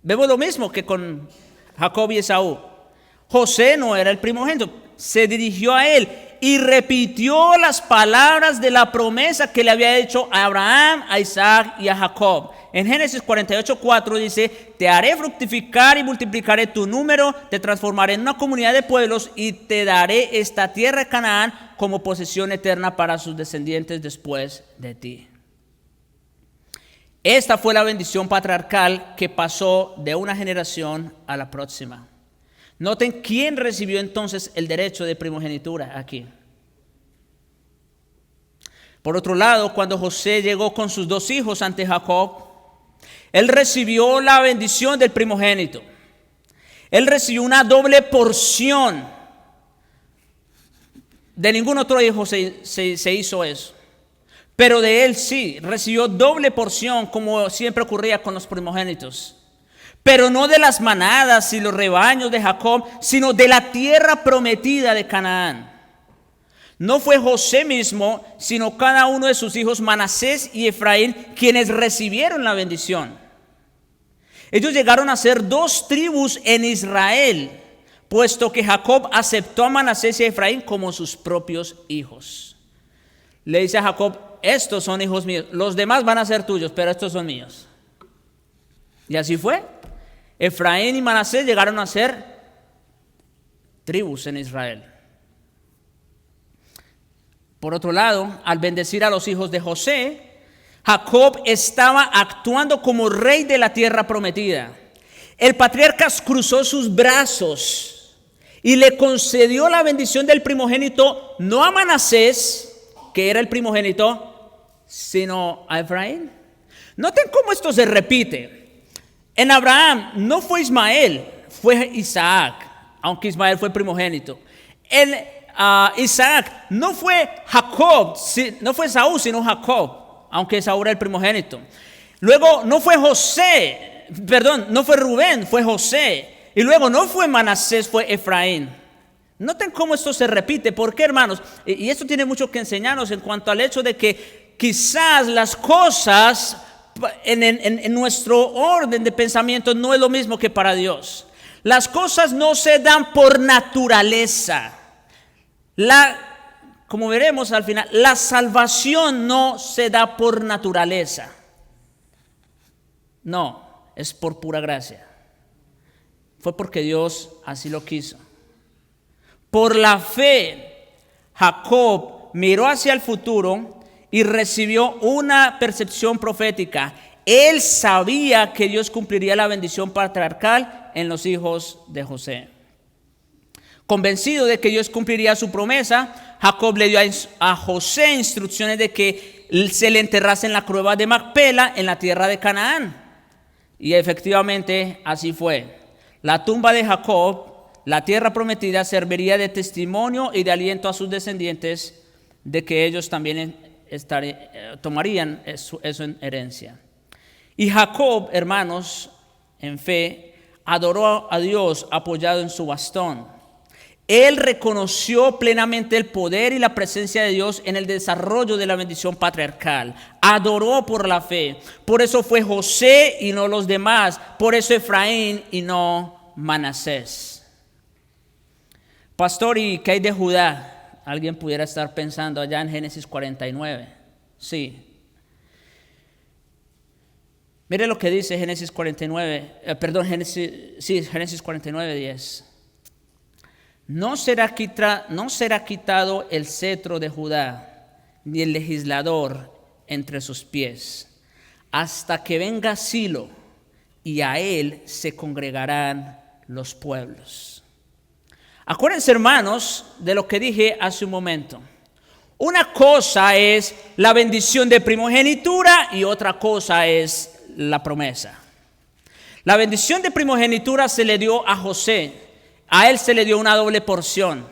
Vemos lo mismo que con Jacob y Esaú. José no era el primogénito. Se dirigió a él y repitió las palabras de la promesa que le había hecho a Abraham, a Isaac y a Jacob. En Génesis 48:4 dice: te haré fructificar y multiplicaré tu número, te transformaré en una comunidad de pueblos y te daré esta tierra de Canaán como posesión eterna para sus descendientes después de ti. Esta fue la bendición patriarcal que pasó de una generación a la próxima. Noten quién recibió entonces el derecho de primogenitura aquí. Por otro lado, cuando José llegó con sus 2 hijos ante Jacob, él recibió la bendición del primogénito. Él recibió una doble porción. De ningún otro hijo se hizo eso. Pero de él sí, recibió doble porción, como siempre ocurría con los primogénitos. Pero no de las manadas y los rebaños de Jacob, sino de la tierra prometida de Canaán. No fue José mismo, sino cada uno de sus hijos Manasés y Efraín quienes recibieron la bendición. Ellos llegaron a ser 2 tribus en Israel, puesto que Jacob aceptó a Manasés y a Efraín como sus propios hijos. Le dice a Jacob: estos son hijos míos, los demás van a ser tuyos, pero estos son míos. Y así fue. Efraín y Manasés llegaron a ser tribus en Israel. Por otro lado, al bendecir a los hijos de José, Jacob estaba actuando como rey de la tierra prometida. El patriarca cruzó sus brazos y le concedió la bendición del primogénito, no a Manasés, que era el primogénito, sino a Efraín. Noten cómo esto se repite. En Abraham no fue Ismael, fue Isaac, aunque Ismael fue primogénito. En Isaac no fue Jacob, no fue Esaú, sino Jacob, aunque Esaú era el primogénito. Luego no fue no fue Rubén, fue José. Y luego no fue Manasés, fue Efraín. Noten cómo esto se repite. ¿Por qué, hermanos? Y esto tiene mucho que enseñarnos en cuanto al hecho de que quizás las cosas en nuestro orden de pensamiento no es lo mismo que para Dios. Las cosas no se dan por naturaleza. Como veremos al final, la salvación no se da por naturaleza. No, es por pura gracia. Fue porque Dios así lo quiso. Por la fe, Jacob miró hacia el futuro y recibió una percepción profética. Él sabía que Dios cumpliría la bendición patriarcal en los hijos de José. Convencido de que Dios cumpliría su promesa, Jacob le dio a José instrucciones de que se le enterrase en la cueva de Macpela en la tierra de Canaán. Y efectivamente así fue. La tumba de Jacob, la tierra prometida, serviría de testimonio y de aliento a sus descendientes de que ellos también tomarían eso en herencia. Y Jacob, hermanos, en fe, adoró a Dios apoyado en su bastón. Él reconoció plenamente el poder y la presencia de Dios en el desarrollo de la bendición patriarcal. Adoró por la fe. Por eso fue José y no los demás. Por eso Efraín y no Manasés. Pastor, ¿y qué hay de Judá? Alguien pudiera estar pensando allá en Génesis 49. Sí. Mire lo que dice Génesis 49. Génesis 49, 10. No será quitado el cetro de Judá, ni el legislador entre sus pies, hasta que venga Silo, y a él se congregarán los pueblos. Acuérdense, hermanos, de lo que dije hace un momento. Una cosa es la bendición de primogenitura y otra cosa es la promesa. La bendición de primogenitura se le dio a José. A él se le dio una doble porción.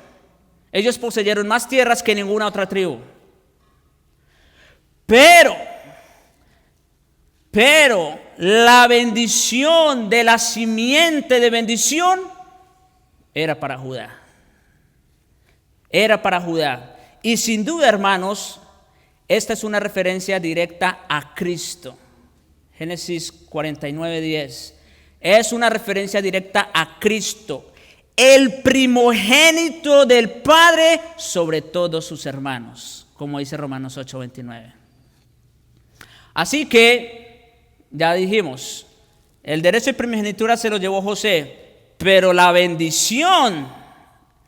Ellos poseyeron más tierras que ninguna otra tribu. Pero Pero la bendición de la simiente de bendición era para Judá. Era para Judá. Y sin duda, hermanos, esta es una referencia directa a Cristo. Génesis 49:10. Es una referencia directa a Cristo, el primogénito del Padre sobre todos sus hermanos, como dice Romanos 8:29. Así que, ya dijimos, el derecho de primogenitura se lo llevó José, pero la bendición,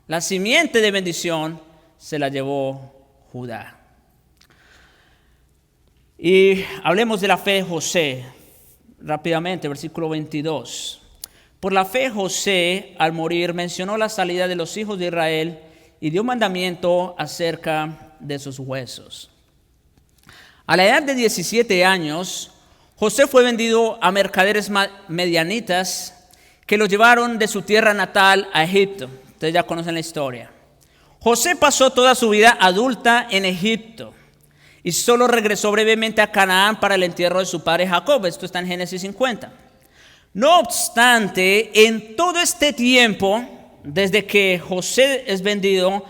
la simiente de bendición, se la llevó Judá. Y hablemos de la fe de José rápidamente, versículo 22. Por la fe José, al morir, mencionó la salida de los hijos de Israel y dio mandamiento acerca de sus huesos. A la edad de 17 años, José fue vendido a mercaderes medianitas que lo llevaron de su tierra natal a Egipto. Ustedes ya conocen la historia. José pasó toda su vida adulta en Egipto y solo regresó brevemente a Canaán para el entierro de su padre Jacob. Esto está en Génesis 50. No obstante, en todo este tiempo, desde que José es vendido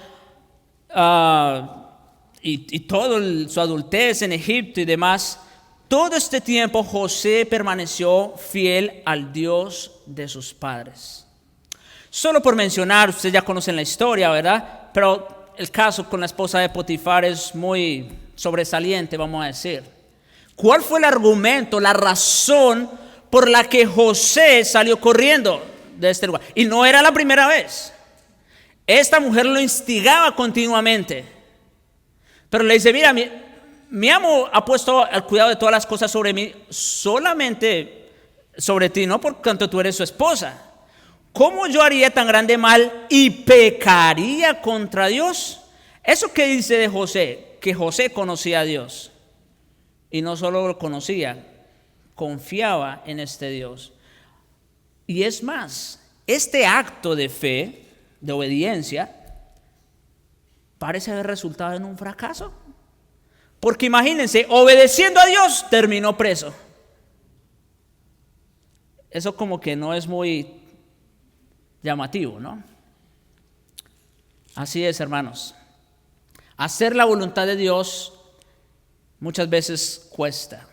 y toda su adultez en Egipto y demás, todo este tiempo José permaneció fiel al Dios de sus padres. Solo por mencionar, ustedes ya conocen la historia, ¿verdad? Pero el caso con la esposa de Potifar es muy sobresaliente, vamos a decir. ¿Cuál fue el argumento, la razón por la que José salió corriendo de este lugar? Y no era la primera vez. Esta mujer lo instigaba continuamente. Pero le dice, mira, mi amo ha puesto al cuidado de todas las cosas sobre mí, solamente sobre ti, no por cuanto tú eres su esposa. ¿Cómo yo haría tan grande mal y pecaría contra Dios? ¿Eso qué dice de José? Que José conocía a Dios. Y no solo lo conocía, confiaba en este Dios. Y es más, este acto de fe, de obediencia, parece haber resultado en un fracaso. Porque imagínense, obedeciendo a Dios, terminó preso. Eso como que no es muy llamativo, ¿no? Así es, hermanos. Hacer la voluntad de Dios muchas veces cuesta.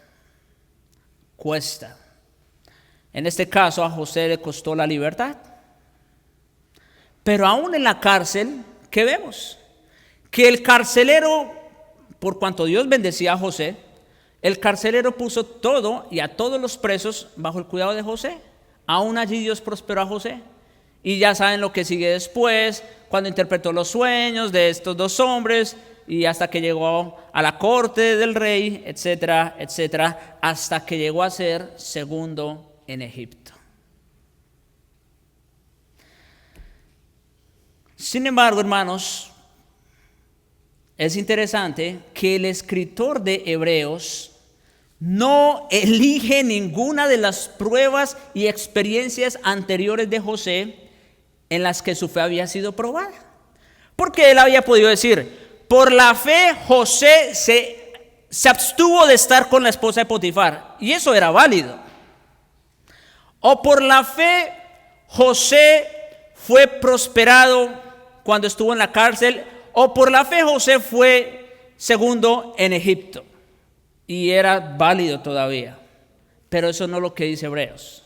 En este caso a José le costó la libertad. Pero aún en la cárcel, ¿qué vemos? Que el carcelero, por cuanto Dios bendecía a José, el carcelero puso todo y a todos los presos bajo el cuidado de José. Aún allí Dios prosperó a José. Y ya saben lo que sigue después, cuando interpretó los sueños de estos dos hombres y hasta que llegó a la corte del rey, etcétera, etcétera, hasta que llegó a ser segundo en Egipto. Sin embargo, hermanos, es interesante que el escritor de Hebreos no elige ninguna de las pruebas y experiencias anteriores de José en las que su fe había sido probada. Porque él había podido decir, por la fe José se abstuvo de estar con la esposa de Potifar, y eso era válido. O por la fe José fue prosperado cuando estuvo en la cárcel, o por la fe José fue segundo en Egipto, y era válido todavía. Pero eso no es lo que dice Hebreos.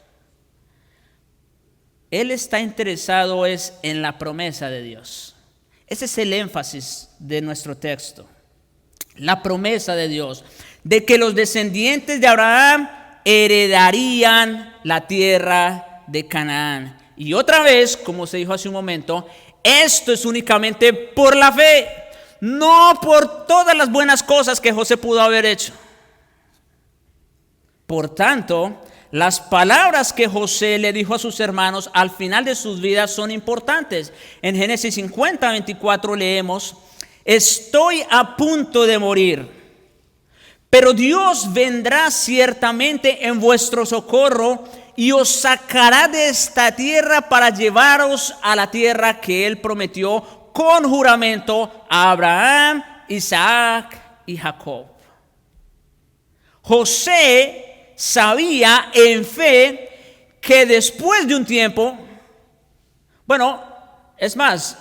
Él está interesado en la promesa de Dios. Ese es el énfasis de nuestro texto. La promesa de Dios, de que los descendientes de Abraham heredarían la tierra de Canaán. Y otra vez, como se dijo hace un momento, esto es únicamente por la fe, no por todas las buenas cosas que José pudo haber hecho. Por tanto, las palabras que José le dijo a sus hermanos al final de sus vidas son importantes. En Génesis 50:24 leemos, estoy a punto de morir, pero Dios vendrá ciertamente en vuestro socorro y os sacará de esta tierra para llevaros a la tierra que Él prometió con juramento a Abraham, Isaac y Jacob. José sabía en fe que después de un tiempo, bueno, es más,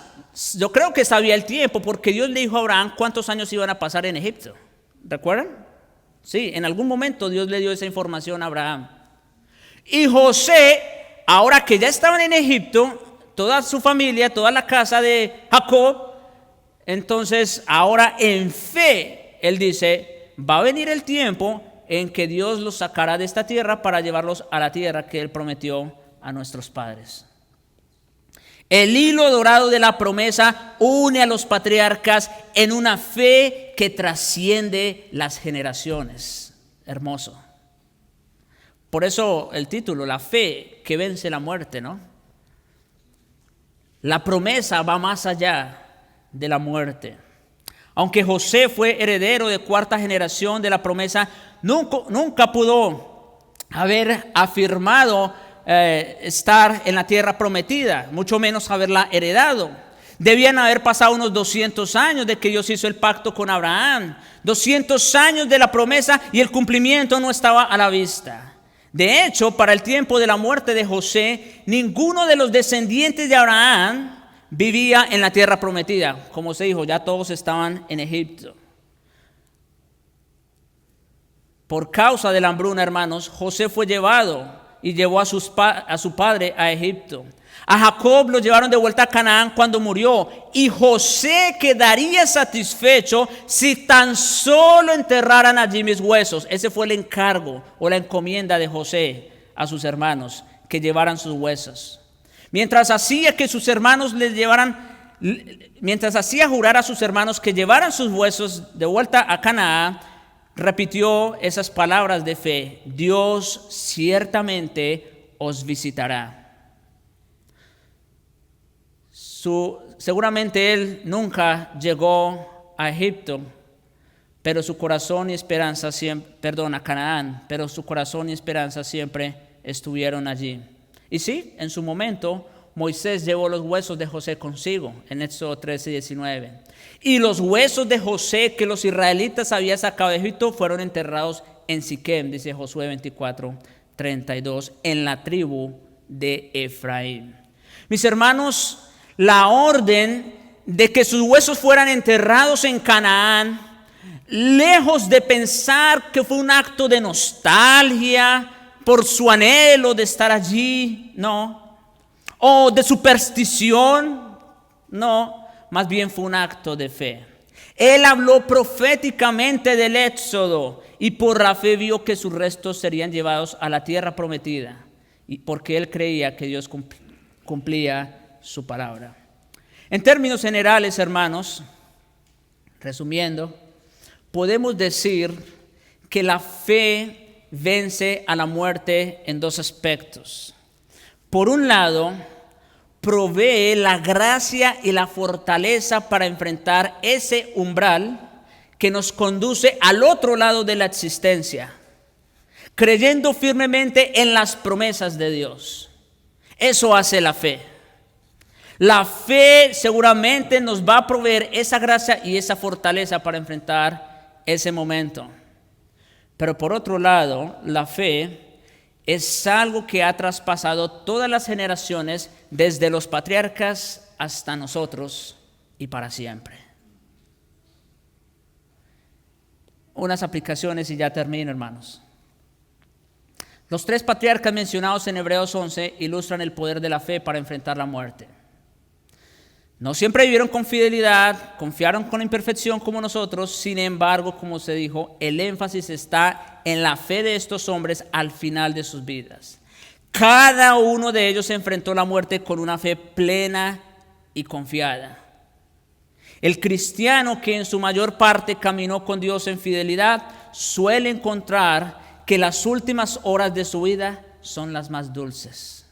yo creo que sabía el tiempo porque Dios le dijo a Abraham cuántos años iban a pasar en Egipto. ¿Recuerdan? Sí, en algún momento Dios le dio esa información a Abraham. Y José, ahora que ya estaban en Egipto, toda su familia, toda la casa de Jacob, entonces ahora en fe, él dice, va a venir el tiempo en que Dios los sacará de esta tierra para llevarlos a la tierra que Él prometió a nuestros padres. El hilo dorado de la promesa une a los patriarcas en una fe que trasciende las generaciones. Hermoso. Por eso el título, la fe que vence la muerte, ¿no? La promesa va más allá de la muerte. Aunque José fue heredero de cuarta generación de la promesa, nunca pudo haber afirmado estar en la tierra prometida, mucho menos haberla heredado. Debían haber pasado unos 200 años de que Dios hizo el pacto con Abraham, 200 años de la promesa y el cumplimiento no estaba a la vista. De hecho, para el tiempo de la muerte de José, ninguno de los descendientes de Abraham vivía en la tierra prometida. Como se dijo, ya todos estaban en Egipto. Por causa de la hambruna, hermanos, José fue llevado y llevó a su padre a Egipto. A Jacob lo llevaron de vuelta a Canaán cuando murió. Y José quedaría satisfecho si tan solo enterraran allí mis huesos. Ese fue el encargo o la encomienda de José a sus hermanos, que llevaran sus huesos. Mientras hacía jurar a sus hermanos que llevaran sus huesos de vuelta a Canaán, repitió esas palabras de fe: Dios ciertamente os visitará. Seguramente él nunca llegó a Egipto, pero su corazón y esperanza a Canaán, pero su corazón y esperanza siempre estuvieron allí. Y sí, en su momento, Moisés llevó los huesos de José consigo, en Éxodo 13:19. Y los huesos de José que los israelitas habían sacado de Egipto fueron enterrados en Siquem, dice Josué 24:32, en la tribu de Efraín. Mis hermanos, la orden de que sus huesos fueran enterrados en Canaán, lejos de pensar que fue un acto de nostalgia por su anhelo de estar allí, no, o de superstición, no, más bien fue un acto de fe. Él habló proféticamente del Éxodo y por la fe vio que sus restos serían llevados a la tierra prometida, y porque él creía que Dios cumplía su palabra. En términos generales, hermanos, resumiendo, podemos decir que la fe vence a la muerte en dos aspectos. Por un lado, provee la gracia y la fortaleza para enfrentar ese umbral que nos conduce al otro lado de la existencia, creyendo firmemente en las promesas de Dios. Eso hace la fe. La fe seguramente nos va a proveer esa gracia y esa fortaleza para enfrentar ese momento. Pero por otro lado, la fe es algo que ha traspasado todas las generaciones, desde los patriarcas hasta nosotros y para siempre. Unas aplicaciones y ya termino, hermanos. Los tres patriarcas mencionados en Hebreos 11 ilustran el poder de la fe para enfrentar la muerte. No siempre vivieron con fidelidad, confiaron con imperfección como nosotros. Sin embargo, como se dijo, el énfasis está en la fe de estos hombres al final de sus vidas. Cada uno de ellos enfrentó la muerte con una fe plena y confiada. El cristiano que en su mayor parte caminó con Dios en fidelidad suele encontrar que las últimas horas de su vida son las más dulces.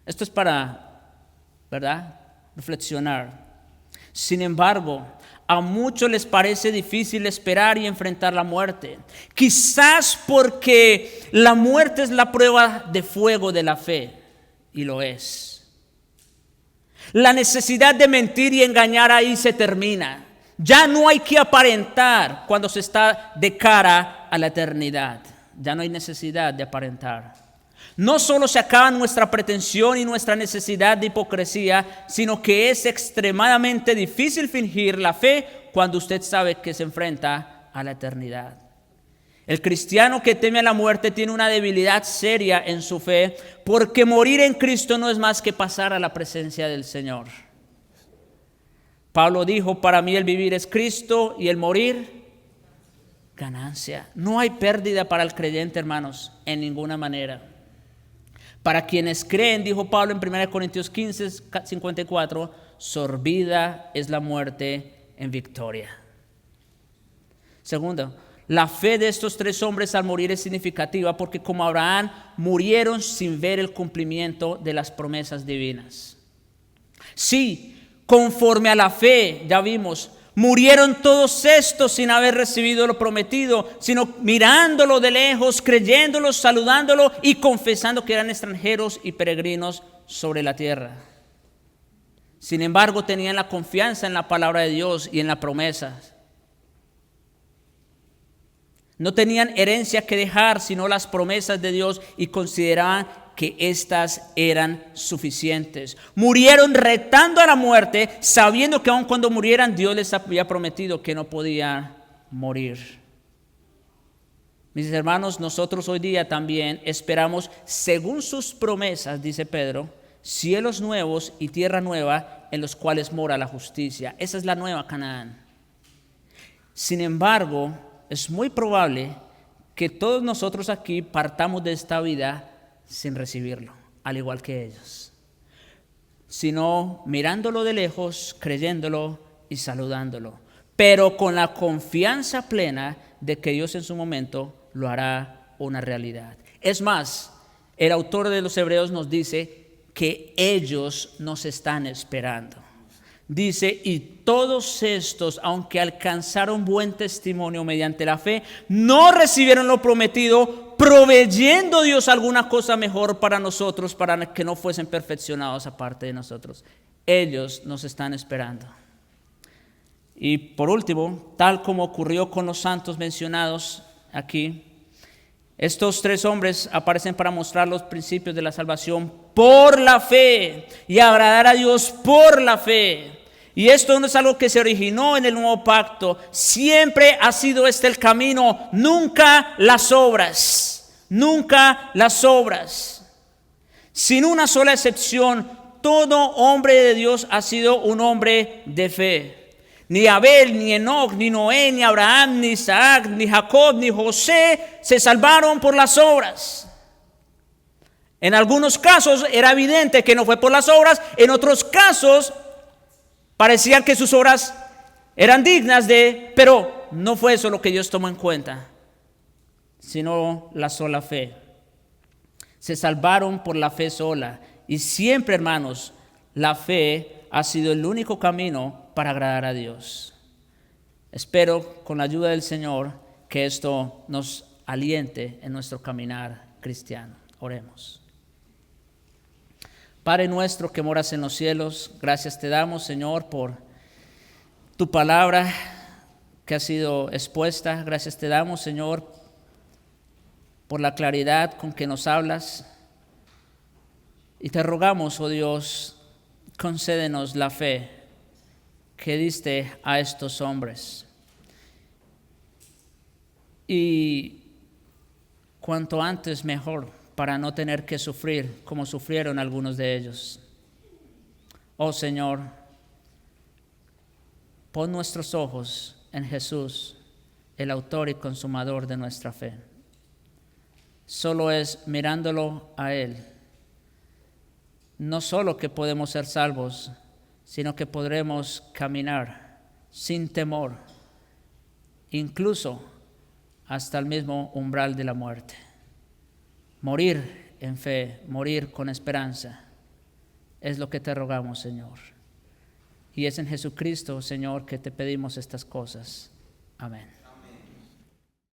Esto es para, ¿verdad?, reflexionar. Sin embargo, a muchos les parece difícil esperar y enfrentar la muerte. Quizás porque la muerte es la prueba de fuego de la fe, y lo es. La necesidad de mentir y engañar ahí se termina. Ya no hay que aparentar cuando se está de cara a la eternidad. ya no hay necesidad de aparentar. No solo se acaba nuestra pretensión y nuestra necesidad de hipocresía, sino que es extremadamente difícil fingir la fe cuando usted sabe que se enfrenta a la eternidad. El cristiano que teme a la muerte tiene una debilidad seria en su fe, porque morir en Cristo no es más que pasar a la presencia del Señor. Pablo dijo, para mí el vivir es Cristo y el morir ganancia. No hay pérdida para el creyente, hermanos, en ninguna manera. Para quienes creen, dijo Pablo en 1 Corintios 15, 54, sorbida es la muerte en victoria. Segundo, la fe de estos tres hombres al morir es significativa porque como Abraham murieron sin ver el cumplimiento de las promesas divinas. Sí, conforme a la fe, ya vimos, murieron todos estos sin haber recibido lo prometido, sino mirándolo de lejos, creyéndolo, saludándolo y confesando que eran extranjeros y peregrinos sobre la tierra. Sin embargo, tenían la confianza en la palabra de Dios y en las promesas. No tenían herencia que dejar, sino las promesas de Dios y consideraban que éstas eran suficientes. Murieron retando a la muerte, sabiendo que aun cuando murieran, Dios les había prometido que no podían morir. Mis hermanos, nosotros hoy día también esperamos, según sus promesas, dice Pedro, cielos nuevos y tierra nueva en los cuales mora la justicia. Esa es la nueva Canaán. Sin embargo, es muy probable que todos nosotros aquí partamos de esta vida sin recibirlo, al igual que ellos, sino mirándolo de lejos, creyéndolo y saludándolo, pero con la confianza plena de que Dios en su momento lo hará una realidad. Es más, el autor de los Hebreos nos dice que ellos nos están esperando. Dice, y todos estos, aunque alcanzaron buen testimonio mediante la fe, no recibieron lo prometido, proveyendo Dios alguna cosa mejor para nosotros, para que no fuesen perfeccionados aparte de nosotros. Ellos nos están esperando. Y por último, tal como ocurrió con los santos mencionados aquí, estos tres hombres aparecen para mostrar los principios de la salvación por la fe y agradar a Dios por la fe. Y esto no es algo que se originó en el nuevo pacto, siempre ha sido este el camino, nunca las obras, nunca las obras. Sin una sola excepción, todo hombre de Dios ha sido un hombre de fe. Ni Abel, ni Enoc, ni Noé, ni Abraham, ni Isaac, ni Jacob, ni José se salvaron por las obras. En algunos casos era evidente que no fue por las obras, en otros casos parecían que sus obras eran dignas pero no fue eso lo que Dios tomó en cuenta, sino la sola fe. Se salvaron por la fe sola. Y siempre, hermanos, la fe ha sido el único camino para agradar a Dios. Espero, con la ayuda del Señor, que esto nos aliente en nuestro caminar cristiano. Oremos. Padre nuestro que moras en los cielos, gracias te damos, Señor, por tu palabra que ha sido expuesta. Gracias te damos, Señor, por la claridad con que nos hablas. Y te rogamos, oh Dios, concédenos la fe que diste a estos hombres. Y cuanto antes mejor, para no tener que sufrir como sufrieron algunos de ellos. Oh Señor, pon nuestros ojos en Jesús, el autor y consumador de nuestra fe. Solo es mirándolo a Él, no solo que podemos ser salvos, sino que podremos caminar sin temor, incluso hasta el mismo umbral de la muerte. Morir en fe, morir con esperanza, es lo que te rogamos, Señor. Y es en Jesucristo, Señor, que te pedimos estas cosas. Amén.